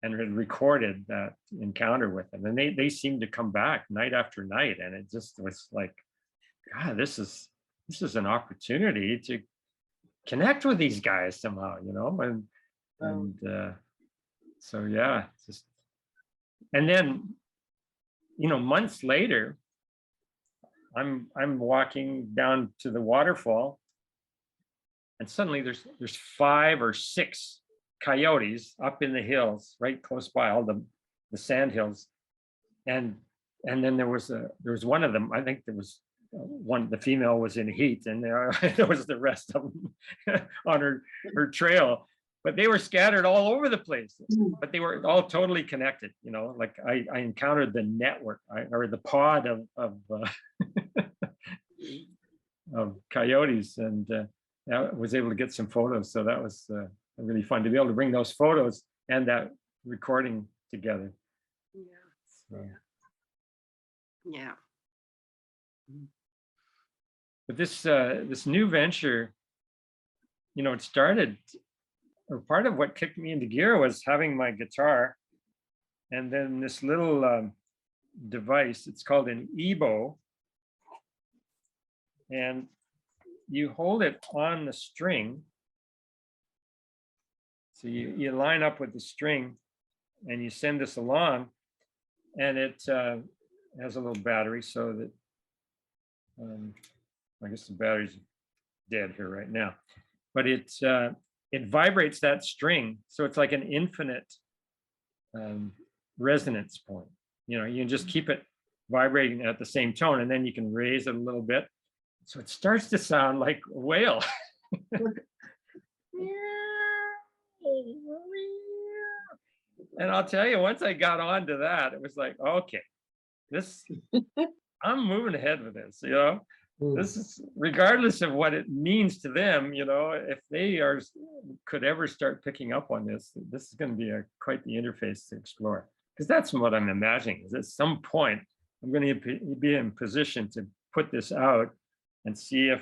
and had recorded that encounter with them, and they seemed to come back night after night, and it just was like, God, this is an opportunity to connect with these guys somehow, you know, and so yeah, just, and then, you know, months later, I'm walking down to the waterfall, and suddenly there's 5 or 6 coyotes up in the hills right close by, all the sand hills, and then there was one of them, I think there was one, the female was in heat, and there was the rest of them on her trail, but they were scattered all over the place, but they were all totally connected, you know, like I encountered the network, or the pod of of coyotes, and I was able to get some photos, so that was really fun to be able to bring those photos and that recording together. Yeah. So. Yeah. But this new venture, you know, it started, or part of what kicked me into gear was having my guitar, and then this little device. It's called an ebow, and you hold it on the string. So you line up with the string, and you send this along, and it has a little battery, so that I guess the battery's dead here right now, but it vibrates that string, so it's like an infinite resonance point. You know, you can just keep it vibrating at the same tone, and then you can raise it a little bit. So it starts to sound like a whale. And I'll tell you, once I got onto that, it was like, okay, this, I'm moving ahead with this, you know. This is, regardless of what it means to them, you know, if they could ever start picking up on this, this is going to be quite the interface to explore. Because that's what I'm imagining, is at some point, I'm going to be in position to put this out and see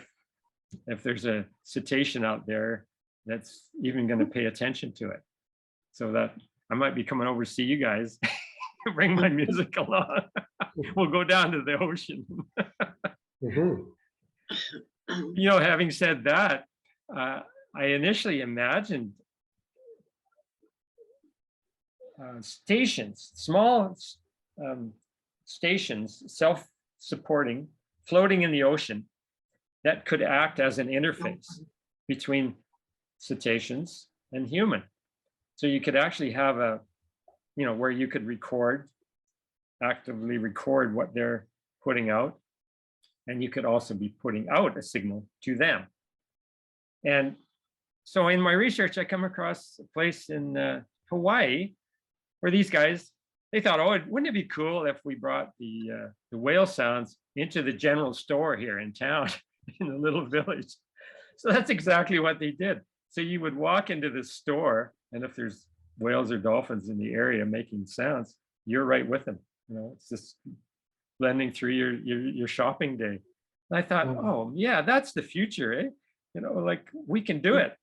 if there's a cetacean out there that's even going to pay attention to it. So that I might be coming over to see you guys, bring my music along. We'll go down to the ocean. You know, having said that, I initially imagined stations, small stations, self-supporting, floating in the ocean, that could act as an interface between cetaceans and human. So you could actually have a, you know, where you could actively record what they're putting out. And you could also be putting out a signal to them. And so in my research, I come across a place in Hawaii where these guys, they thought, oh, wouldn't it be cool if we brought the whale sounds into the general store here in town, in the little village. So that's exactly what they did. So you would walk into the store, and if there's whales or dolphins in the area making sounds, you're right with them. You know, it's just blending through your shopping day. And I thought, oh yeah, that's the future, eh? You know, like we can do it.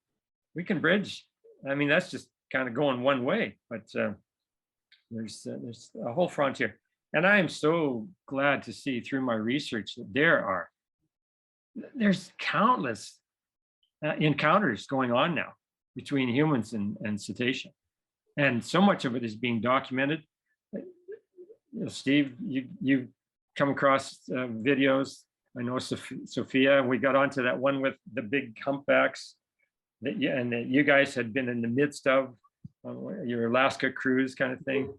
We can bridge. I mean, that's just kind of going one way, but there's a whole frontier. And I am so glad to see through my research that there's countless encounters going on now between humans and cetacean. And so much of it is being documented. You know, Steve, you come across videos. I know Sophia, we got onto that one with the big humpbacks that you guys had been in the midst of your Alaska cruise kind of thing.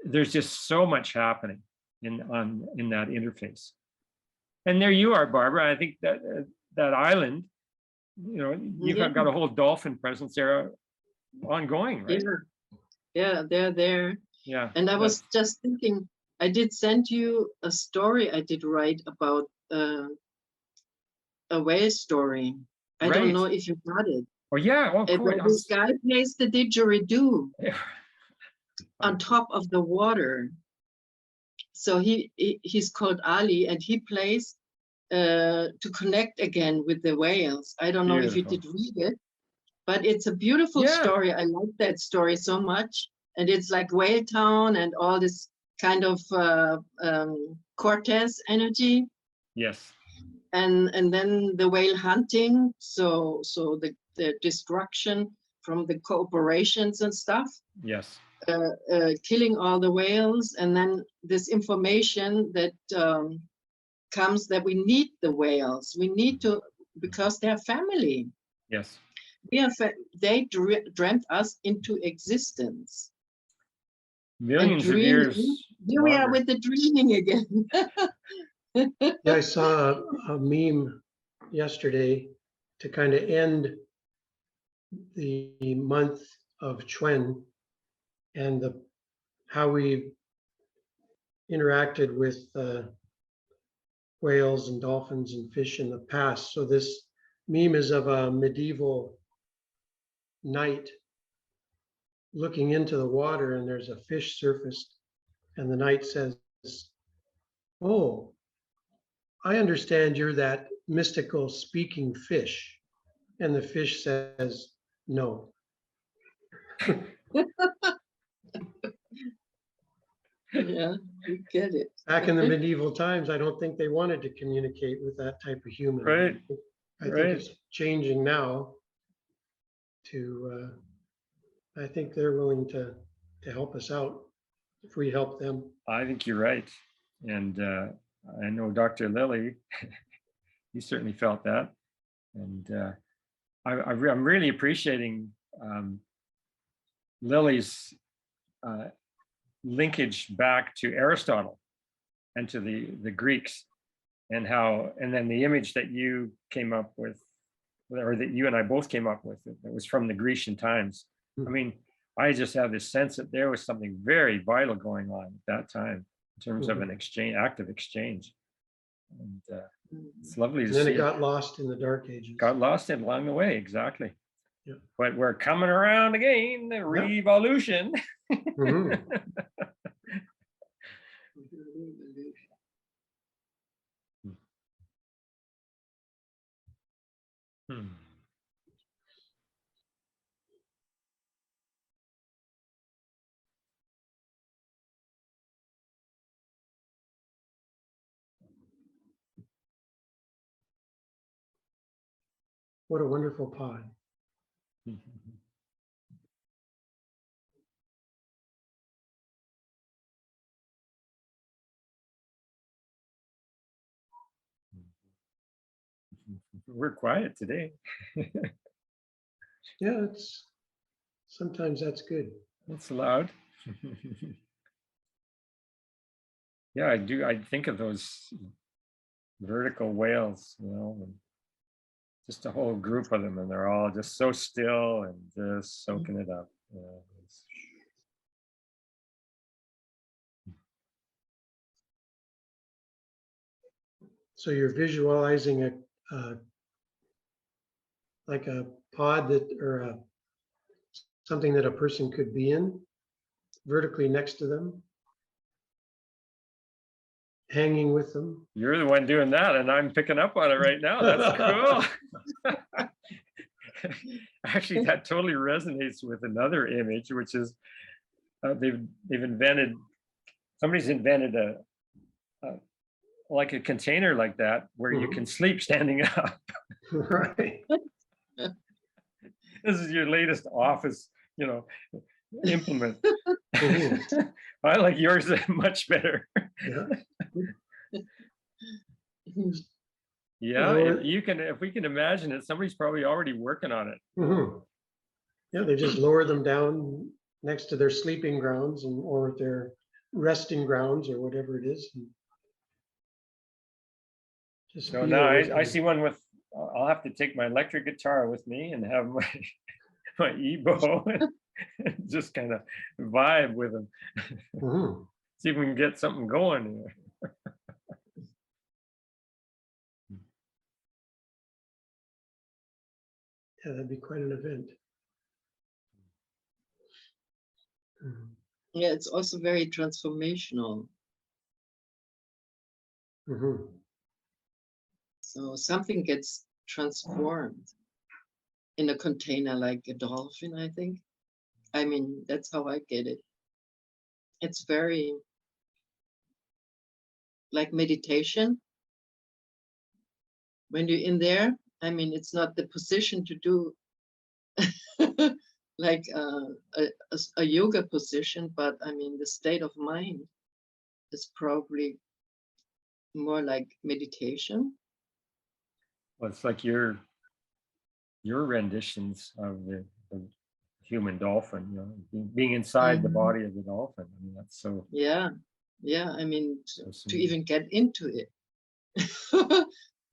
There's just so much happening in that interface. And there you are, Barbara. I think that island, you know, you've got a whole dolphin presence there ongoing, right? Yeah, they're there. Yeah. And I was just thinking, I did send you a story I did write about a whale story. I don't know if you got it. Oh yeah, well, cool. This guy plays the didgeridoo on top of the water. So he's called Ali, and he plays to connect again with the whales. I don't know if you did read it, but it's a beautiful story. I like that story so much. And it's like Whale Town and all this kind of Cortez energy. Yes. And then the whale hunting, so the destruction from the corporations and stuff. Yes. Killing all the whales, and then this information that comes that we need the whales. We need to, because they're family. Yes. They dreamt us into existence. Millions of years. Here we are with the dreaming again. Yeah, I saw a meme yesterday to kind of end the month of Chuen and how we interacted with whales and dolphins and fish in the past. So this meme is of a medieval knight looking into the water, and there's a fish surfaced, and the knight says, "Oh, I understand you're that mystical speaking fish." And the fish says, "No." Yeah, you get it. Back in the medieval times, I don't think they wanted to communicate with that type of human. Right. I think it's changing now to, I think they're willing to help us out if we help them. I think you're right. And I know Dr. Lilly, he certainly felt that. And I'm really appreciating Lily's linkage back to Aristotle and to the Greeks, and then the image that you came up with, or that you and I both came up with, it was from the Grecian times. I mean, I just have this sense that there was something very vital going on at that time in terms of an exchange, active exchange. And it's lovely to And then see. it got lost in the Dark Ages. Got lost along the way, exactly. Yeah. But we're coming around again, the revolution. Mhm. Hmm. What a wonderful pod. We're quiet today. Yeah, sometimes that's good. It's loud. Yeah, I do. I think of those vertical whales, and just a whole group of them, and they're all just so still and just soaking it up. So you're visualizing like a pod or something that a person could be in, vertically next to them, hanging with them. You're the one doing that, and I'm picking up on it right now. That's cool. Actually, that totally resonates with another image, which is somebody's invented a like a container like that where you can sleep standing up. Right. This is your latest office, implement. Mhm. I like yours much better. Yeah. Yeah, Or- if we can imagine it, somebody's probably already working on it. Mhm. Yeah, they just lower them down next to their sleeping grounds or their resting grounds or whatever it is. And just So be now there with I them. see one with, I'll have to take my electric guitar with me and have my e-bow and just kind of vibe with them. Mhm. See if we can get something going here. Yeah, that'd be quite an event. Mhm. Yeah, it's also very transformational. Mhm. So something gets transformed in a container like a dolphin, I think. I mean, that's how I get it. It's very like meditation. When you're in there, I mean, it's not the position to do like a yoga position, but I mean, the state of mind is probably more like meditation. Well, it's like your renditions of the human dolphin, being inside the body of the dolphin. I mean, that's so. Yeah, I mean, to sweet. even get into it,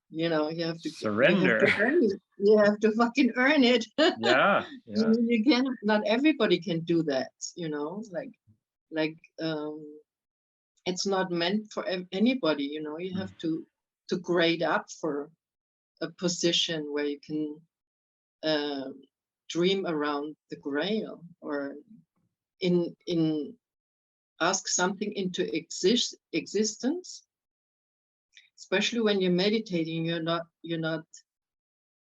you have to Surrender. You have to fucking earn it. Yeah. You can. Not everybody can do that. Like it's not meant for anybody. You have to grade up for a position where you can dream around the grail or in ask something into existence. Especially when you're meditating, you're not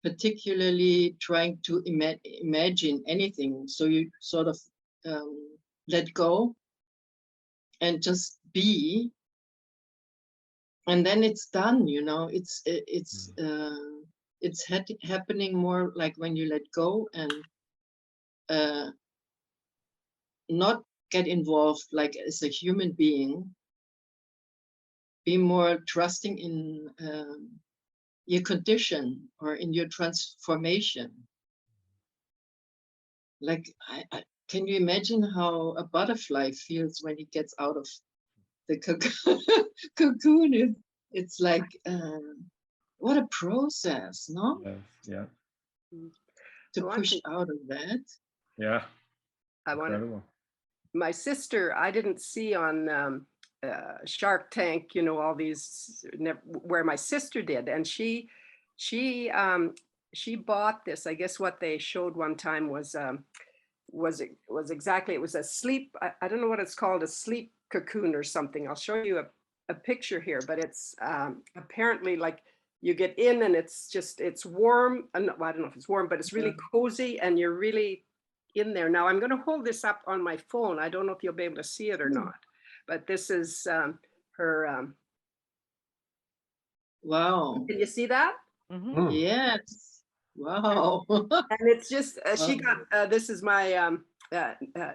particularly trying to imagine anything. So you sort of let go and just be, and then it's done. It's happening more like when you let go and not get involved like as a human being. Be more trusting in your condition or in your transformation. Like can you imagine how a butterfly feels when he gets out of the cocoon? It's like, what a process, no? Yes, yeah, To I want push to- out of that. yeah. I want to, Incredible. my sister, I didn't see on Shark Tank, you know, all these where my sister did, and she bought this. I guess what they showed one time was exactly, it was a sleep. I don't know what it's called, a sleep cocoon or something. I'll show you a picture here, but it's apparently like you get in and it's warm. And well, I don't know if it's warm, but it's really cozy and you're really in there. Now I'm going to hold this up on my phone. I don't know if you'll be able to see it or not, but this is her. Wow. Can you see that? Mhm. Yes. Wow. And it's just she got this is my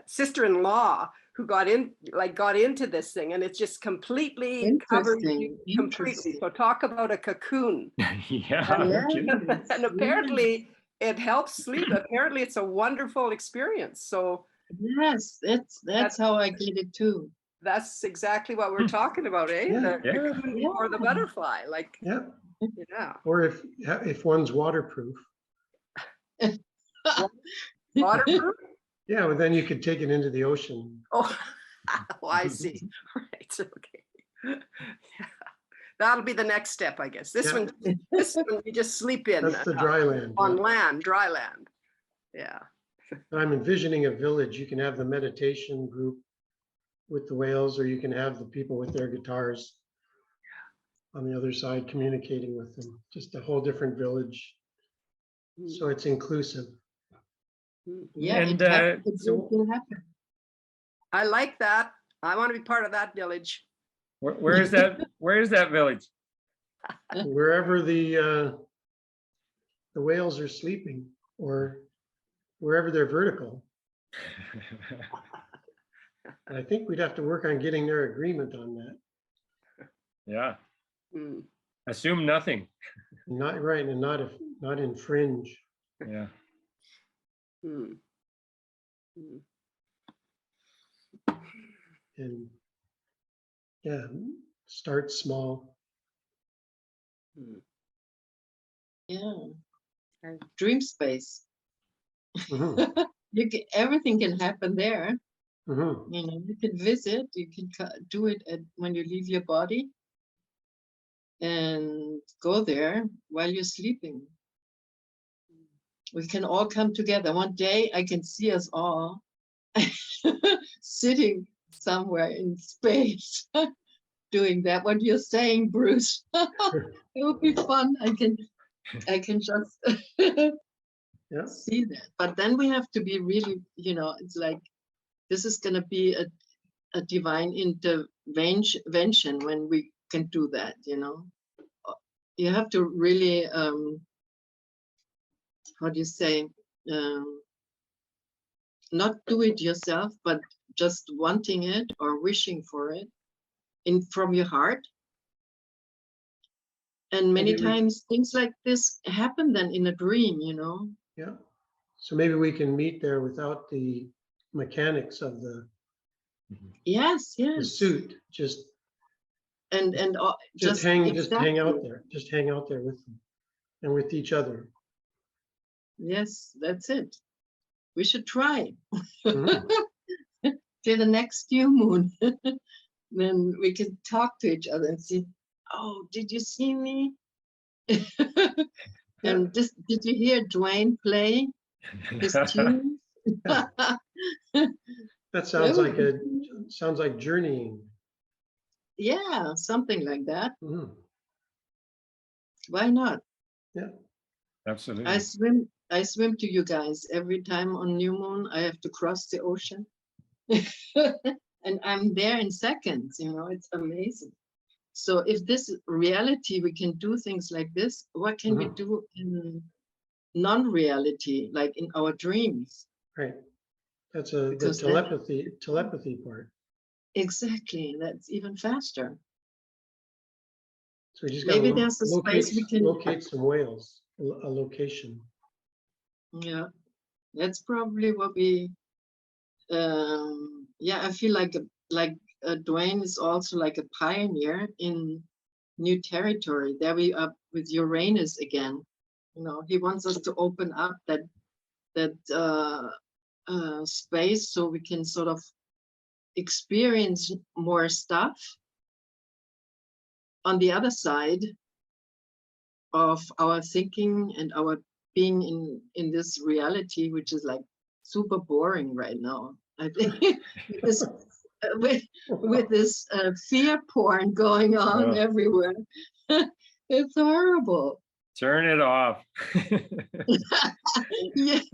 sister-in-law who got into this thing, and it's just completely covered you Interesting. completely. Interesting. So talk about a cocoon. Yeah, no Yeah. kidding. And apparently it helps sleep. Apparently it's a wonderful experience. So Yes, that's how I get it too. that's exactly what we're talking about, eh? Yeah. The Yeah. cocoon before the butterfly. Like, Yeah. yeah. Or if one's waterproof. Waterproof? Yeah, well, then you could take it into the ocean. Oh, oh, I see. Right. Okay. Yeah. That'll be the next step, I guess. This Yeah. one you just sleep in That's the dry land. on Yeah. land, dry land. Yeah. I'm envisioning a village. You can have the meditation group with the whales, or you can have the people with their guitars on the other side communicating with them. Just a whole different village. So it's inclusive. Yeah, And it so will happen. I like that. I want to be part of that village. where is that? Where is that village? Wherever the whales are sleeping, or wherever they're vertical. And I think we'd have to work on getting their agreement on that. Yeah. Mm. Assume nothing. Not right, and not infringe. Yeah. Mm. Mm. And yeah, start small. Mm. Yeah. Dream space. Mhm, Everything can happen there. mhm. You know, you can visit, you can do it when you leave your body and go there while you're sleeping. We can all come together. One day I can see us all sitting somewhere in space doing that. What you're saying, Bruce, it would be fun. I can just Yeah. see that. But then we have to be really, you know, it's like this is going to be a divine intervention when we can do that, you know. You have to really, how do you say, not do it yourself, but just wanting it or wishing for it from your heart. And many Maybe we- times things like this happen then in a dream, you know. Yeah. So maybe we can meet there without the mechanics of the Yes, yes. suit. Just And just hang out exactly. there. Just hang out there with them and with each other. Yes, that's it. We should try Mhm. till the next new moon. Then we can talk to each other and see, oh, did you see me? And did you hear Dwayne play his tune? That sounds like journeying. Yeah, something like that. Mhm. Why not? Absolutely. I swim to you guys every time on new moon. I have to cross the ocean. And I'm there in seconds, you know, it's amazing. So if this reality, we can do things like this, what can we do in non-reality, like in our dreams? Right. That's the Because telepathy part. Exactly, that's even faster. So we just Maybe gotta there's a space we can. locate some whales, a location. Yeah, that's probably what we yeah, I feel like Dwayne is also like a pioneer in new territory. There we are with Uranus again. You know, he wants us to open up that space so we can sort of experience more stuff on the other side of our thinking and our being in this reality, which is like super boring right now. I think with this, with this fear porn going on everywhere. It's horrible. Turn it off. Yes,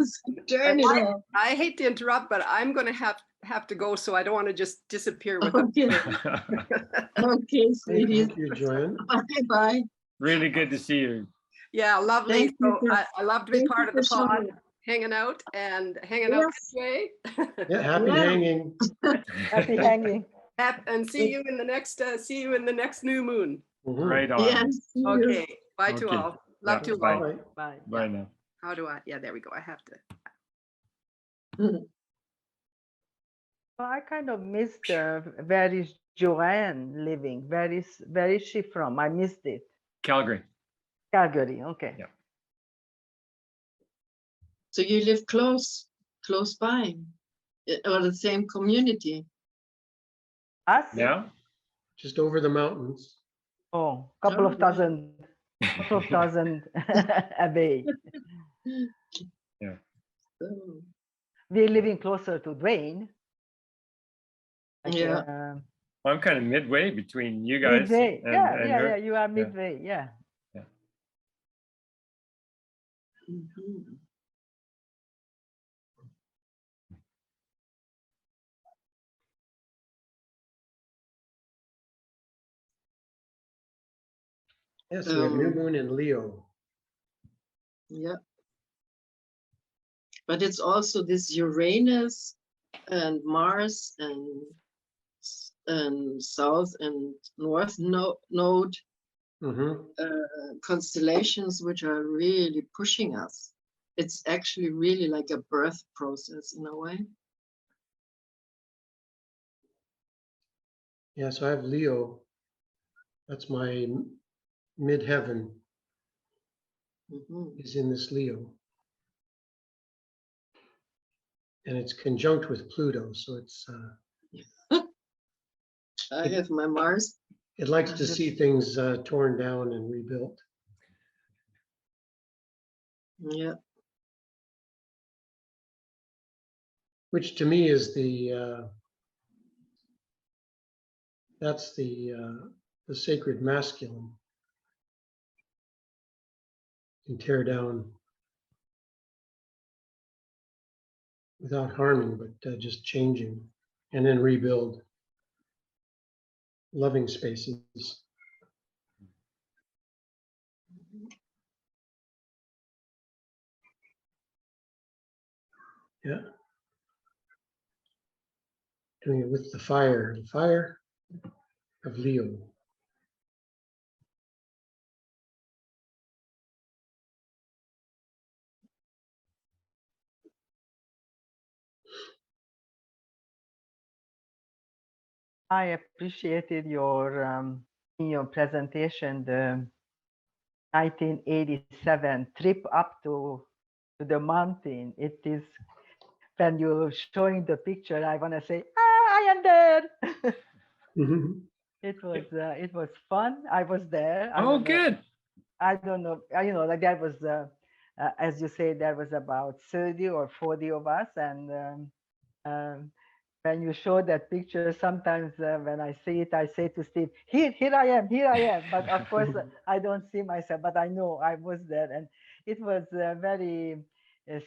turn it off. I hate to interrupt, but I'm going to have to go, so I don't want to just disappear with Okay. Okay, sweeties. Thank you, Joanne. Bye. Really good to see you. Yeah, lovely. Thank you So for- I love to be thank part you of the for pod, showing. hanging out out Yes. this way. Yeah, happy Yeah. hanging. Happy hanging. And see you in the next new moon. Mhm. Right on. Yes. see you. Okay. Bye to Okay. all. Love Yeah, to bye. all. Bye. Bye. Bye now. How do I? Yeah, there we go. I have to. Well, I kind of missed where is Joanne living? Where is she from? I missed it. Calgary. Calgary. Okay. Yeah. So you live close by, or the same community. Us? Yeah. Just over the mountains. Oh, couple of thousand away. Oh, We're living closer to Dwayne. Like, yeah. I'm kind of midway between you guys. midway. And, Yeah, and yeah, her. yeah. You are midway. Yeah. Mhm. Yes, we have new moon in Leo. Yeah. But it's also this Uranus and Mars and South and North node Mhm. constellations, which are really pushing us. It's actually really like a birth process in a way. Yeah, so I have Leo. That's my midheaven Mhm. is in this Leo. And it's conjunct with Pluto, so it's I have my Mars. it likes to see things torn down and rebuilt. Yeah. Which to me is that's the sacred masculine. You can tear down without harming, but just changing, and then rebuild loving spaces. Yeah. Doing it with the fire of Leo. I appreciated in your presentation the 1987 trip up to the mountain. It is when you're showing the picture, I want to say, I am there. Mhm. It was fun. I was there. I Oh, don't know. good. I don't know. Like that was, as you say, there was about 30 or 40 of us. And when you show that picture, sometimes when I see it, I say to Steve, here I am, here I am. But of course, I don't see myself, but I know I was there. And it was very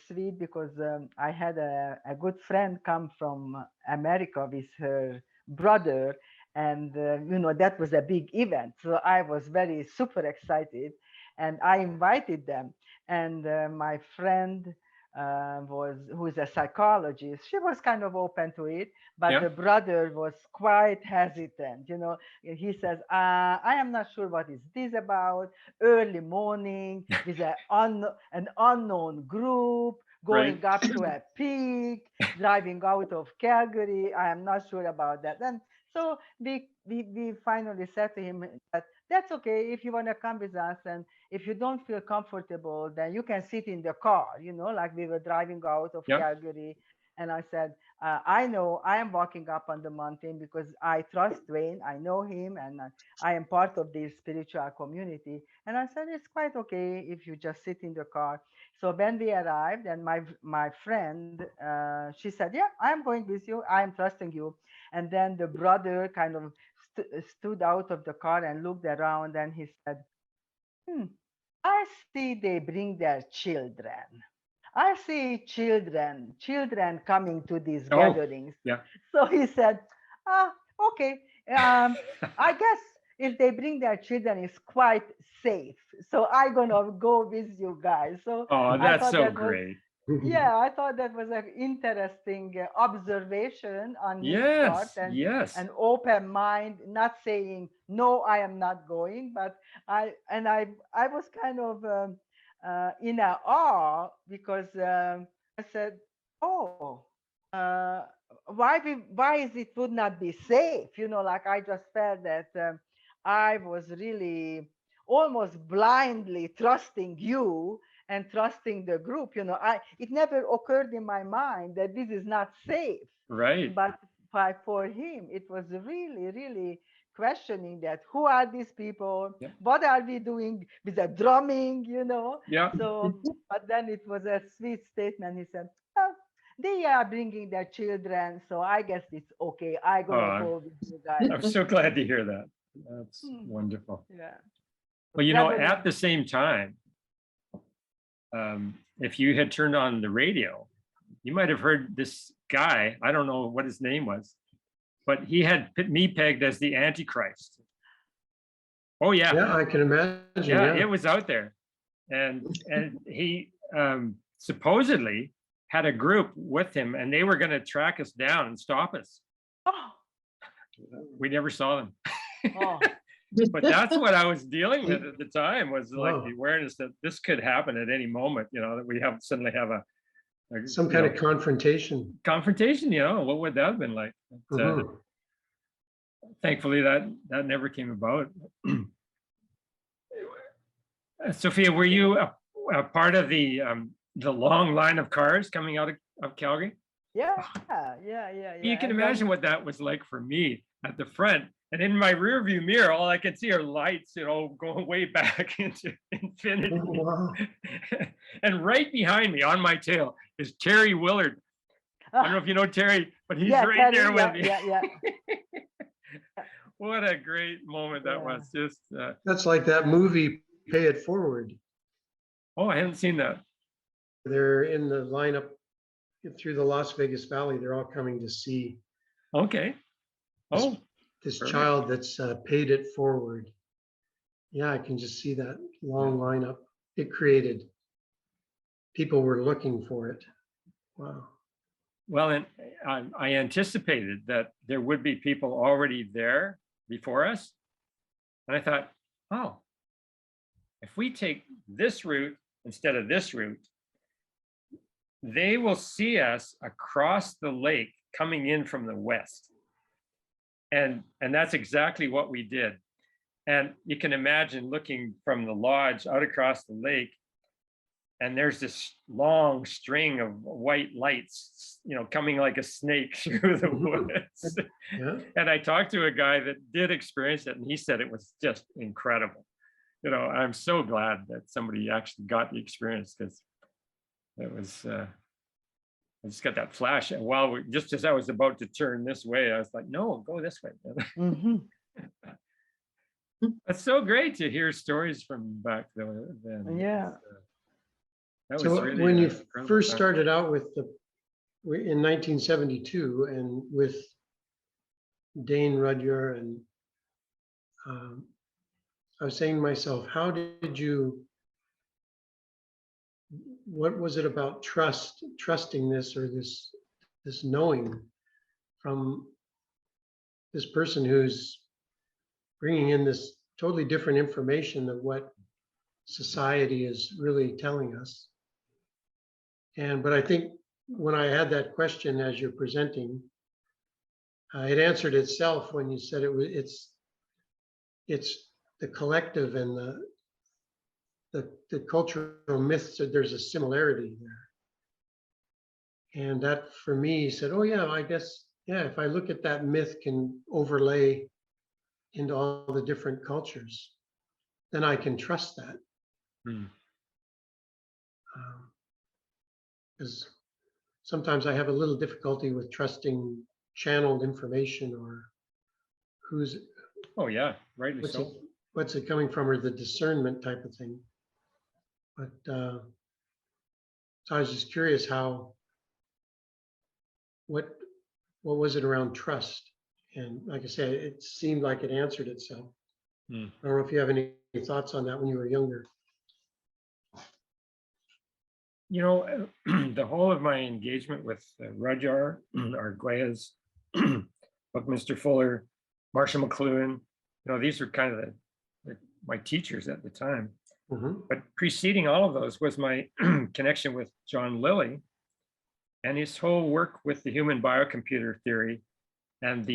sweet because I had a good friend come from America with her brother. And, that was a big event. So I was very super excited and I invited them. And my friend who is a psychologist. She was kind of open to it, but Yeah. the brother was quite hesitant. You know, he says, "I am not sure what is this about. Early morning with an unknown group going Right. up to a peak, driving out of Calgary. I am not sure about that." And so we finally said to him that that's okay if you want to come with us, and if you don't feel comfortable, then you can sit in the car, you know, like we were driving out of Yeah. Calgary. And I said, I know I am walking up on the mountain because I trust Dwayne. I know him, and I am part of this spiritual community. And I said, it's quite okay if you just sit in the car. So when we arrived, and my friend, she said, yeah, I am going with you. I am trusting you. And then the brother kind of stood out of the car and looked around, and he said, I see they bring their children. I see children coming to these Oh, gatherings. yeah. So he said, ah, okay. I guess if they bring their children, it's quite safe. So I'm gonna go with you guys. So Oh, I that's thought so that was, great. yeah, I thought that was an interesting observation on his part, Yes. and Yes. an open mind, not saying no, I am not going, but I was kind of in a awe because I said, oh, uh, why is it would not be safe? You know, like I just felt that I was really almost blindly trusting you and trusting the group. You know, it never occurred in my mind that this is not safe. Right. But for him, it was really, really questioning that who are these people? Yeah. What are we doing with the drumming? You know. Yeah. So, but then it was a sweet statement. He said, "Oh, they are bringing their children, so I guess it's okay. I'm gonna Oh, go with you guys." I'm so glad to hear that. That's Hmm. wonderful. Yeah. Well, you know, Revolution- at the same time, if you had turned on the radio, you might have heard this guy. I don't know what his name was, but he had me pegged as the Antichrist. Oh yeah, Yeah, I can imagine. yeah, Yeah. it was out there, and he supposedly had a group with him, and they were going to track us down and stop us. Oh, We never saw them. oh, But that's what I was dealing with at the time, was like Wow. the awareness that this could happen at any moment, you know, that we have suddenly have a Some you kind know, of confrontation. confrontation, you know, what would that have been like? But, Mhm. thankfully that never came about. Sophia, were you a part of the long line of cars coming out of Calgary? yeah, yeah. You can And imagine then, what that was like for me at the front. And in my rear view mirror, all I could see are lights, you know, going way back into infinity. Oh, wow. And right behind me on my tail is Terry Willard. I don't know if you know Terry, but he's yeah, right Terry, there with me. yeah. What a great moment that Yeah. was. Just, That's like that movie, Pay It Forward. oh, I haven't seen that. They're in the lineup through the Las Vegas Valley. They're all coming to see Okay. Oh, this perfect. child that's paid it forward. Yeah, I can just see that long lineup it created. People were looking for it. Wow. Well, and I anticipated that there would be people already there before us. And I thought, oh, if we take this route instead of this route, they will see us across the lake coming in from the west. And that's exactly what we did. And you can imagine looking from the lodge out across the lake, and there's this long string of white lights, you know, coming like a snake through the woods. Yeah. And I talked to a guy that did experience it, and he said it was just incredible. You know, I'm so glad that somebody actually got the experience, because it was, I just got that flash. And just as I was about to turn this way, I was like, no, go this way. Mhm. It's so great to hear stories from back then. Yeah. That was So really when you incredible first time. started out with in 1972 and with Dane Rudyard, and I was saying to myself, how did you what was it about trusting this, or this knowing from this person who's bringing in this totally different information than what society is really telling us. But I think when I had that question as you're presenting, it answered itself when you said it's the collective and the cultural myths, that there's a similarity there. And that for me said, oh yeah, I guess, yeah, if I look at that myth can overlay into all the different cultures, then I can trust that. Because sometimes I have a little difficulty with trusting channeled information, or who's, Oh yeah, rightly so. what's it coming from, or the discernment type of thing. But so I was just curious what was it around trust? And like I said, it seemed like it answered itself. I don't know if you have any thoughts on that when you were younger. You know, the whole of my engagement with Rudyard, Arguelles, Buckminster Fuller, Marshall McLuhan, you know, these were kind of my teachers at the time. But preceding all of those was my connection with John Lilly and his whole work with the human biocomputer theory and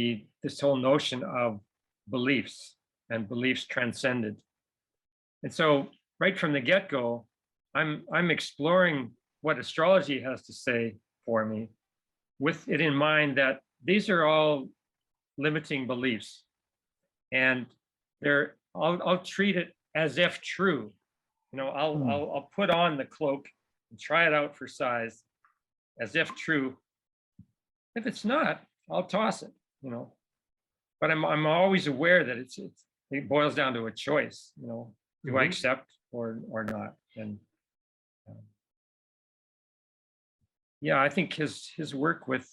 this whole notion of beliefs and beliefs transcended. And so right from the get-go, I'm exploring what astrology has to say for me, with it in mind that these are all limiting beliefs, and I'll treat it as if true. You know, I'll put on the cloak and try it out for size, as if true. If it's not, I'll toss it. You know, but I'm always aware that it boils down to a choice. You know, do I accept or not? And yeah, I think his work with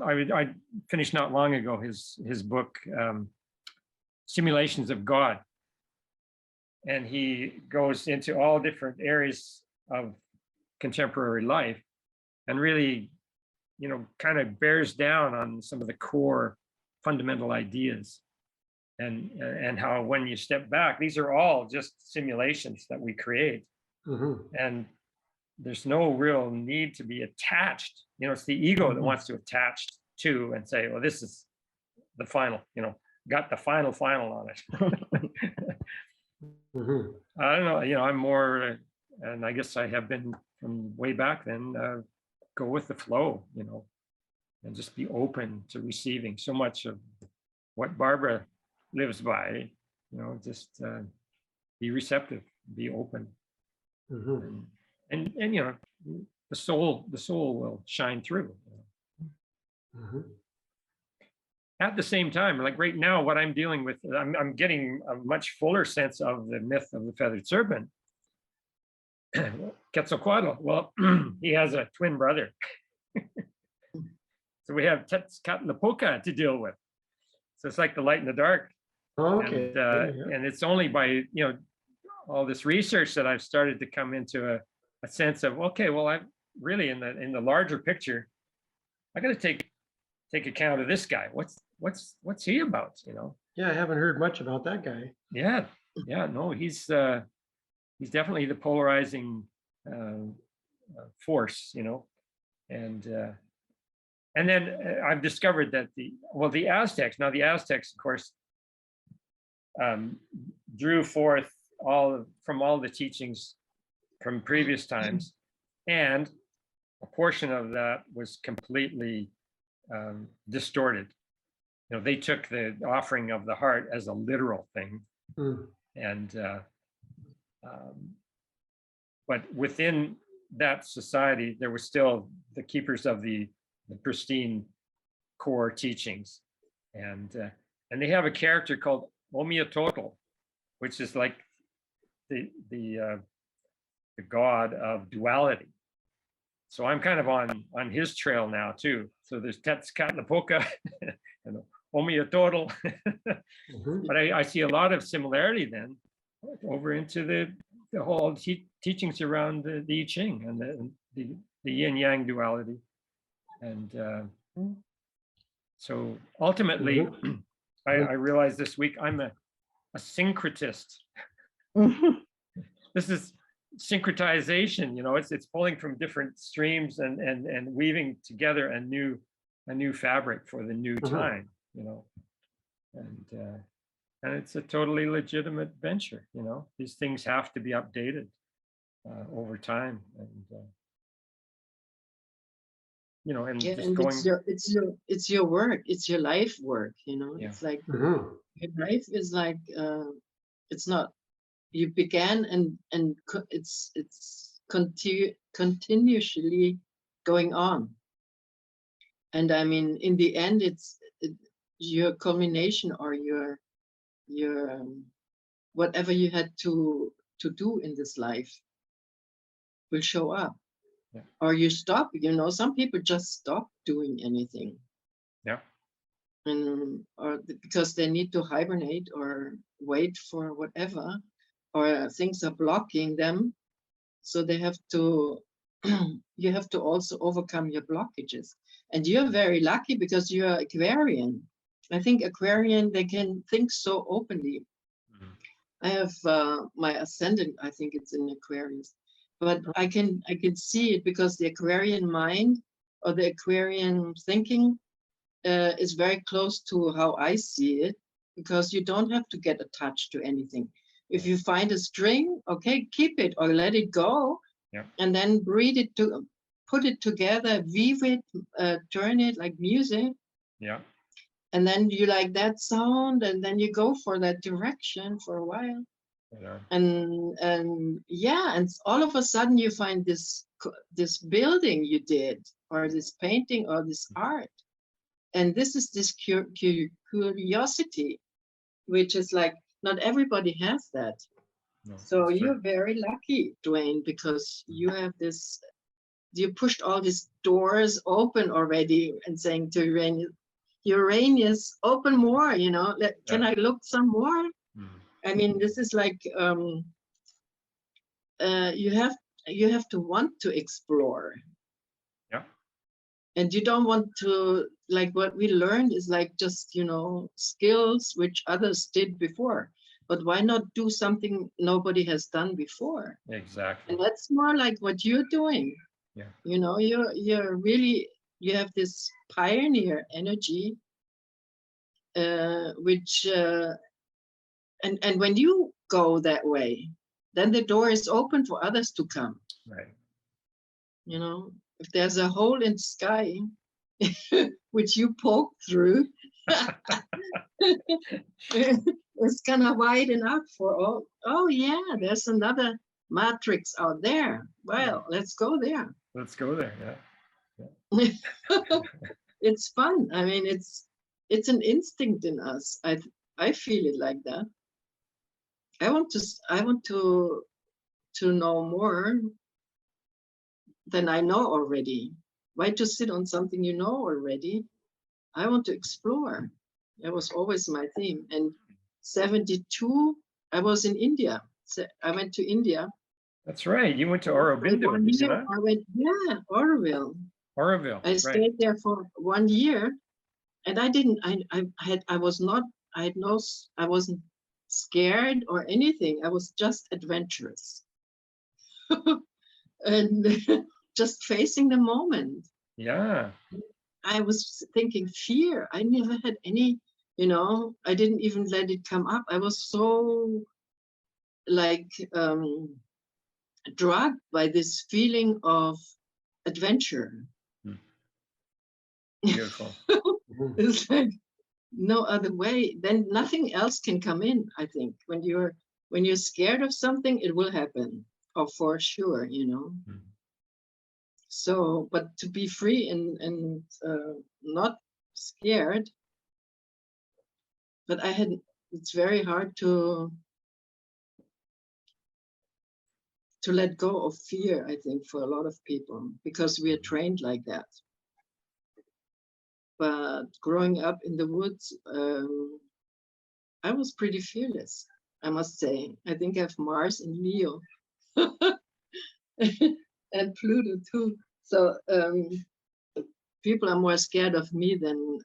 I finished not long ago his book Simulations of God, and he goes into all different areas of contemporary life and really, you know, kind of bears down on some of the core fundamental ideas, and how when you step back, these are all just simulations that we create. And there's no real need to be attached. You know, it's the ego that wants to attach to and say, well, this is the final, you know, got the final on it. I don't know, you know, I'm more, and I guess I have been from way back then, go with the flow, you know, and just be open to receiving so much of what Barbara lives by, you know, just be receptive, be open. And you know, the soul will shine through. At the same time, like right now, what I'm dealing with, I'm getting a much fuller sense of the myth of the feathered serpent. Quetzalcoatl, well, he has a twin brother. So we have Teotihuacan to deal with. So it's like the light and the dark. Okay. And it's only by, you know, all this research that I've started to come into a sense of, okay, well, I'm really in the larger picture, I got to take account of this guy. What's he about, you know? Yeah, I haven't heard much about that guy. Yeah, no, he's definitely the polarizing force, you know, and then I've discovered that the Aztecs, of course, drew forth from all the teachings from previous times, and a portion of that was completely distorted. You know, they took the offering of the heart as a literal thing, and but within that society, there were still the keepers of the pristine core teachings, and they have a character called Omiototl, which is like the god of duality. So I'm kind of on his trail now too. So there's Teotihuacan and Omiototl, but I see a lot of similarity then over into the whole teachings around the I Ching and the yin yang duality. And so ultimately, I realized this week I'm a syncretist. This is syncretization, you know, it's pulling from different streams and weaving together a new fabric for the new time, you know. And it's a totally legitimate venture, you know. These things have to be updated over time, and you know, and Yeah, just and going. it's your work, it's your life work, you know. Yeah. It's like your life is like it's not, you began and it's continuously going on. And I mean, in the end, it's your culmination or your whatever you had to do in this life will show up. Yeah. Or you stop, you know, some people just stop doing anything. Yeah. And or because they need to hibernate or wait for whatever, or things are blocking them, so they have to you have to also overcome your blockages. And you're very lucky because you're Aquarian. I think Aquarian, they can think so openly. I have my ascendant, I think it's in Aquarius, but I can see it because the Aquarian mind or the Aquarian thinking is very close to how I see it, because you don't have to get attached to anything. If you find a string, okay, keep it or let it go, and then breathe it to put it together, weave it, turn it like music. Yeah. And then you like that sound, and then you go for that direction for a while. Yeah. And yeah, and all of a sudden you find this building you did, or this painting or this art. And this is this curiosity, which is like, not everybody has that. No, So that's you're true. very lucky, Dwayne, because you have this, you pushed all these doors open already and saying to Uranus, open more, you know, can I look some more? I mean, this is like, you have to want to explore. Yeah. And you don't want to, like what we learned is like just, you know, skills which others did before. But why not do something nobody has done before? Exactly. And that's more like what you're doing. Yeah. You know, you're really, you have this pioneer energy, which, and when you go that way, then the door is open for others to come. Right. You know, if there's a hole in the sky, which you poke through, it's kind of wide enough for all. Oh yeah, there's another matrix out there. Well, let's go there. Let's go there. Yeah. It's fun. I mean, it's an instinct in us. I feel it like that. I want to know more than I know already. Why to sit on something you know already? I want to explore. That was always my theme. And 72, I was in India. So I went to India. That's right. You went to For Aurobindo, 1 did you year, not? I went, yeah, Oroville. Auroville. I stayed there for 1 year, and I wasn't scared or anything. I was just adventurous. And just facing the moment. Yeah. I was thinking fear. I never had any, you know, I didn't even let it come up. I was so like drugged by this feeling of adventure. Beautiful. It's like no other way. Then nothing else can come in, I think. When you're scared of something, it will happen. Oh, for sure, you know. So, but to be free and not scared, but it's very hard to let go of fear, I think, for a lot of people, because we are trained like that. But growing up in the woods, I was pretty fearless. I must say. I think I have Mars in Leo and Pluto too. So people are more scared of me than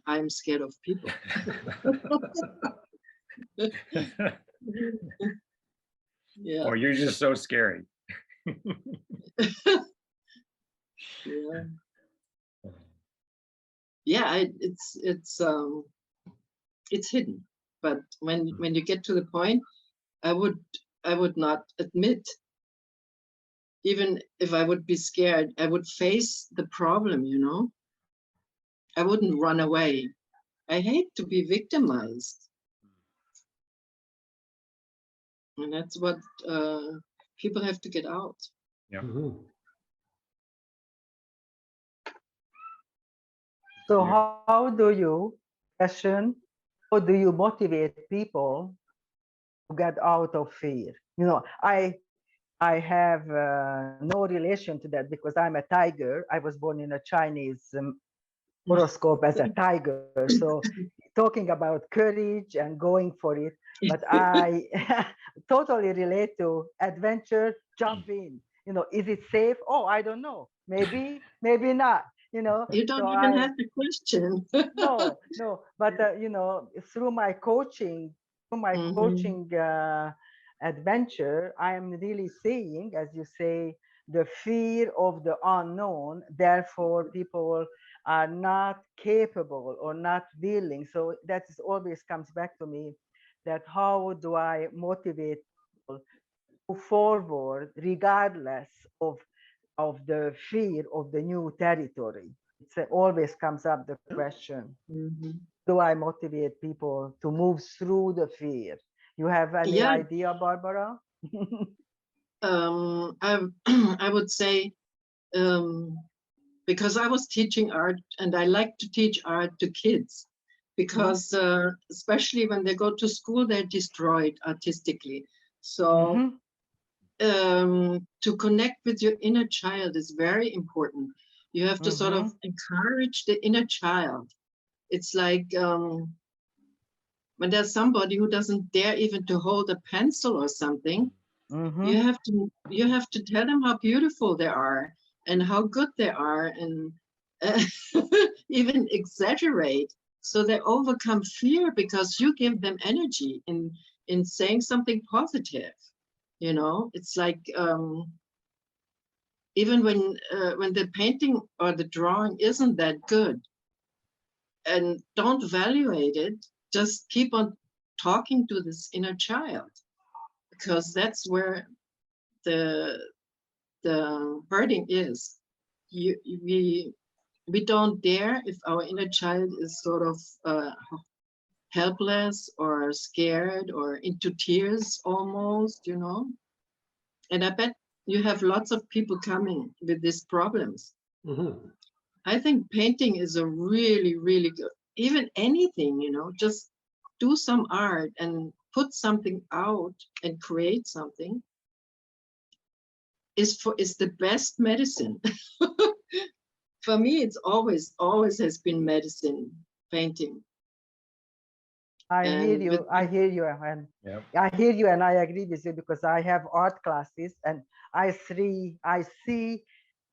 I'm scared of people. Yeah. Or you're just so scary. Yeah. Yeah, it's hidden. But when you get to the point, I would not admit, even if I would be scared, I would face the problem, you know. I wouldn't run away. I hate to be victimized. And that's what people have to get out. Yeah. So Yeah. how do you question, how do you motivate people to get out of fear? You know, I have no relation to that because I'm a tiger. I was born in a Chinese horoscope as a tiger. So talking about courage and going for it, but I totally relate to adventure, jump in. You know, is it safe? Oh, I don't know. Maybe, maybe not. You know, You don't so even have the question. no, but you know, through my coaching, adventure, I am really seeing, as you say, the fear of the unknown. Therefore, people are not capable or not willing. So that is always comes back to me, that how do I motivate people to forward regardless of the fear of the new territory? It's always comes up the question, do I motivate people to move through the fear? You have any Yeah, idea, Barbara? I would say, because I was teaching art and I like to teach art to kids, because especially when they go to school, they're destroyed artistically. So to connect with your inner child is very important. You have to sort of encourage the inner child. It's like when there's somebody who doesn't dare even to hold a pencil or something, you have to tell them how beautiful they are and how good they are, and even exaggerate so they overcome fear, because you give them energy in saying something positive. You know, it's like even when the painting or the drawing isn't that good, and don't evaluate it, just keep on talking to this inner child, because that's where the hurting is. We don't dare, if our inner child is sort of helpless or scared or into tears almost, you know. And I bet you have lots of people coming with these problems. I think painting is a really, really good, even anything, you know, just do some art and put something out and create something is the best medicine. For me, it's always has been medicine, painting. I hear you. I hear you, and I hear you, and I agree with you, because I have art classes, and I see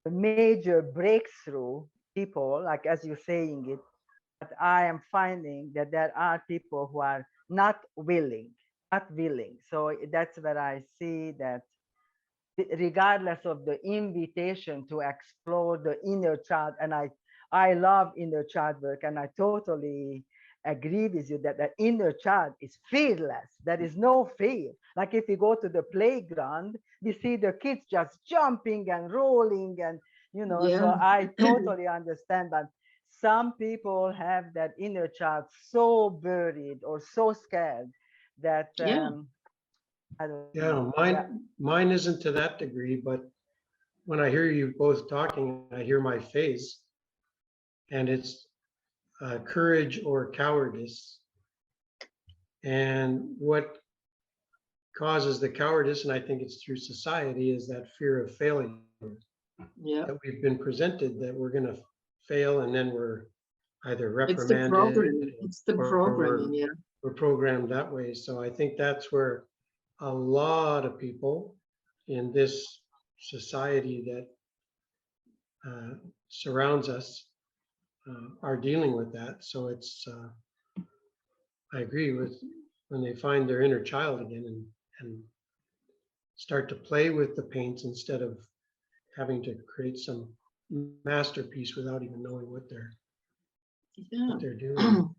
the major breakthrough people, like as you're saying it. But I am finding that there are people who are not willing. So that's where I see that, regardless of the invitation to explore the inner child, and I love inner child work, and I totally agree with you that the inner child is fearless. There is no fear. Like if you go to the playground, we see the kids just jumping and rolling, and you know, so I totally understand that some people have that inner child so buried or so scared that I don't know. Mine isn't to that degree, but when I hear you both talking, I hear my face, and it's courage or cowardice. And what causes the cowardice, and I think it's through society, is that fear of failure. That we've been presented that we're going to fail, and then we're either reprimanded. It's the programming, we're programmed that way. So I think that's where a lot of people in this society that surrounds us are dealing with that. So it's, I agree with when they find their inner child again and start to play with the paints instead of having to create some masterpiece without even knowing what they're doing.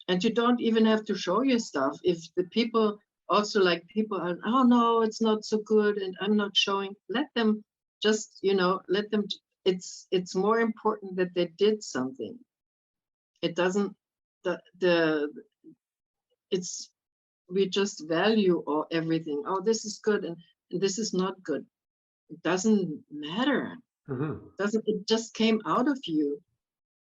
And you don't even have to show your stuff. If the people also like people are, oh no, it's not so good and I'm not showing, let them just, let them, it's more important that they did something. It doesn't, we just value everything. Oh, this is good and this is not good. It doesn't matter. It just came out of you.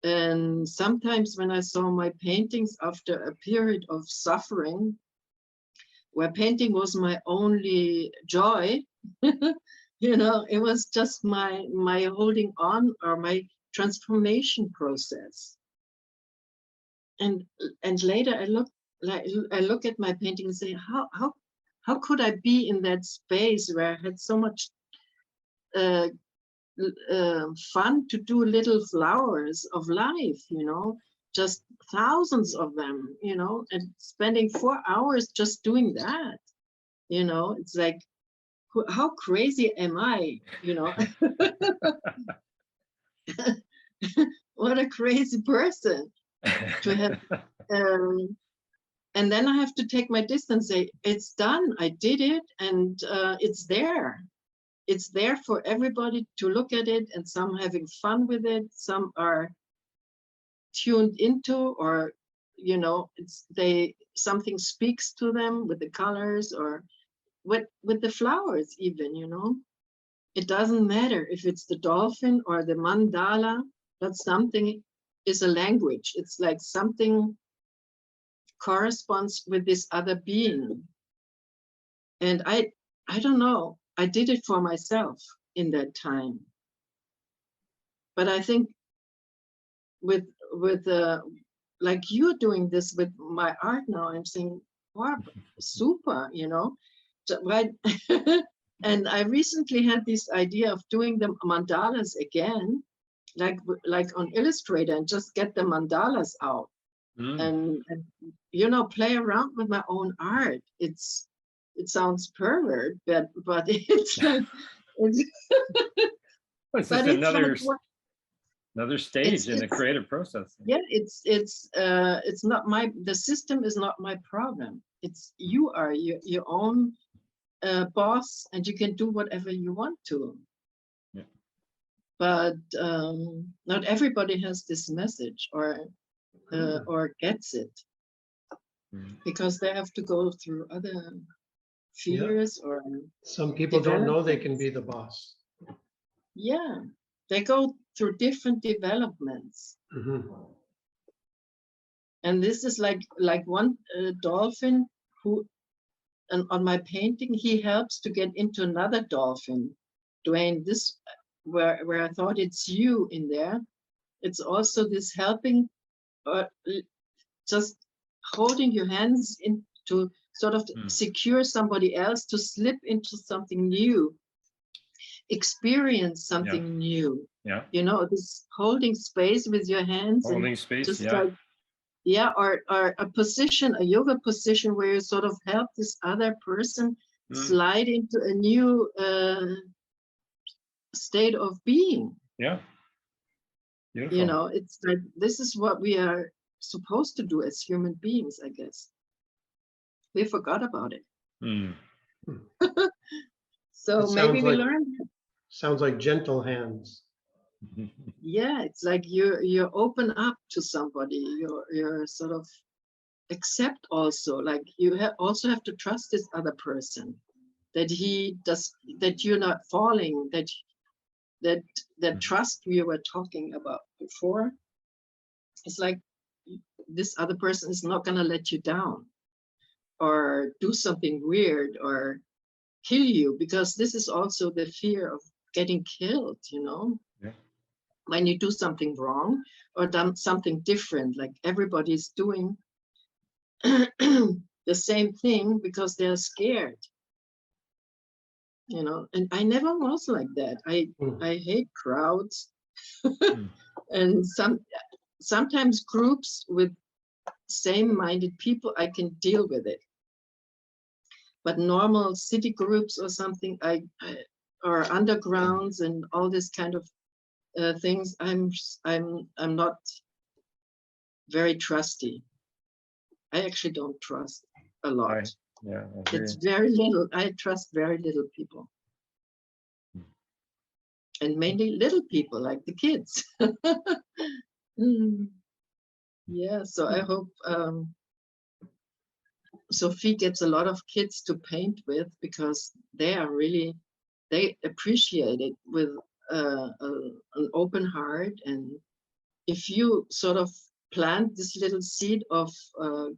And sometimes when I saw my paintings after a period of suffering, where painting was my only joy, it was just my holding on or my transformation process. And later I look at my painting and say, how could I be in that space where I had so much fun to do little flowers of life, just thousands of them, and spending 4 hours just doing that, it's like, how crazy am I, what a crazy person to have. And then I have to take my distance, say, it's done, I did it, and it's there. It's there for everybody to look at it, and some having fun with it, some are tuned into, or something speaks to them with the colors or with the flowers even, It doesn't matter if it's the dolphin or the mandala, that something is a language. It's like something corresponds with this other being. And I don't know. I did it for myself in that time. But I think with like you're doing this with my art now, I'm saying, wow, super, right? And I recently had this idea of doing the mandalas again, like on Illustrator, and just get the mandalas out and play around with my own art. It sounds pervert, but it's like, it's just another stage in the creative process. Yeah, it's not the system is not my problem. It's you are your own boss, and you can do whatever you want to. Yeah. But not everybody has this message or gets it, because they have to go through other fears or some people don't know they can be the boss. Yeah, they go through different developments. And this is like one dolphin who, and on my painting, he helps to get into another dolphin. Dwayne, this where I thought it's you in there. It's also this helping, just holding your hands in to sort of secure somebody else to slip into something new, experience something new. Yeah. This holding space with your hands. Holding space, just or a position, a yoga position where you sort of help this other person slide into a new state of being. Yeah. Beautiful. It's like, this is what we are supposed to do as human beings, I guess. We forgot about it. So maybe we learned. Sounds like gentle hands. Yeah, it's like you open up to somebody. You're sort of accept also, like you also have to trust this other person, that that you're not falling, that trust we were talking about before. It's like this other person is not going to let you down or do something weird or kill you, because this is also the fear of getting killed, Yeah. When you do something wrong or done something different, like everybody's doing. the same thing because they're scared. You know, and I never was like that. I hate crowds. And sometimes groups with same-minded people, I can deal with it. But normal city groups or something, or undergrounds and all this kind of things, I'm not very trusty. I actually don't trust a lot. Right. Yeah, I hear It's you. very little. I trust very little people. And mainly little people like the kids. Yeah, so I hope Sophie gets a lot of kids to paint with, because they appreciate it with an open heart. And if you sort of plant this little seed of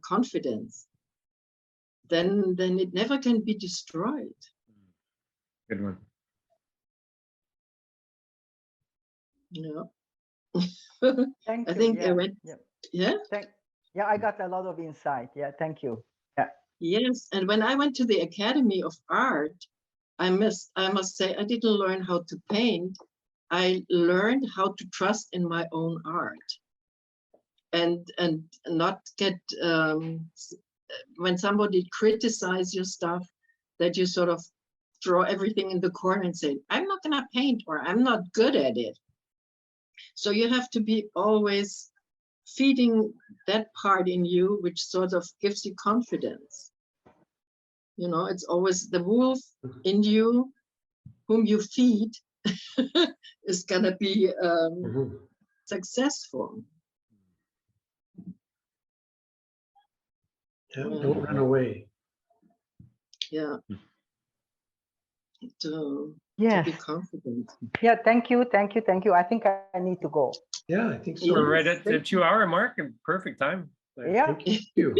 confidence, then it never can be destroyed. Good one. Yeah. Thank I you. think I Yeah. went, Yeah. yeah. Yeah, I got a lot of insight. Yeah, thank you. Yeah. Yes, and when I went to the Academy of Art, I must say I didn't learn how to paint. I learned how to trust in my own art, and not get when somebody criticizes your stuff, that you sort of throw everything in the corner and say, I'm not gonna paint, or I'm not good at it. So you have to be always feeding that part in you, which sort of gives you confidence. You know, it's always the wolf in you, whom you feed, is gonna be successful. Yeah, don't run away. Yeah. To Yes. be confident. Yeah, thank you. I think I need to go. Yeah, I think so. Yeah. We're right at the Thank 2-hour mark. Perfect time. Yeah, Thank you.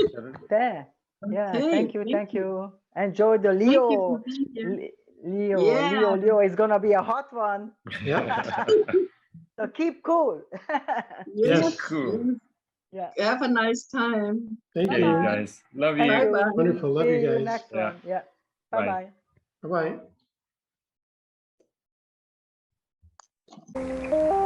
there. Yeah, Okay, thank you. Enjoy the Thank you Leo. for being here. Leo, Yeah. Leo is gonna be a hot one. Yeah. So keep cool. Yes. Cool. Yeah. Have a nice time. Thank Okay, you. Bye-bye. guys. Love Thank you. you. Bye-bye. Wonderful. Love See you you guys. next Yeah. one. Yeah. Bye. Bye-bye. Bye-bye.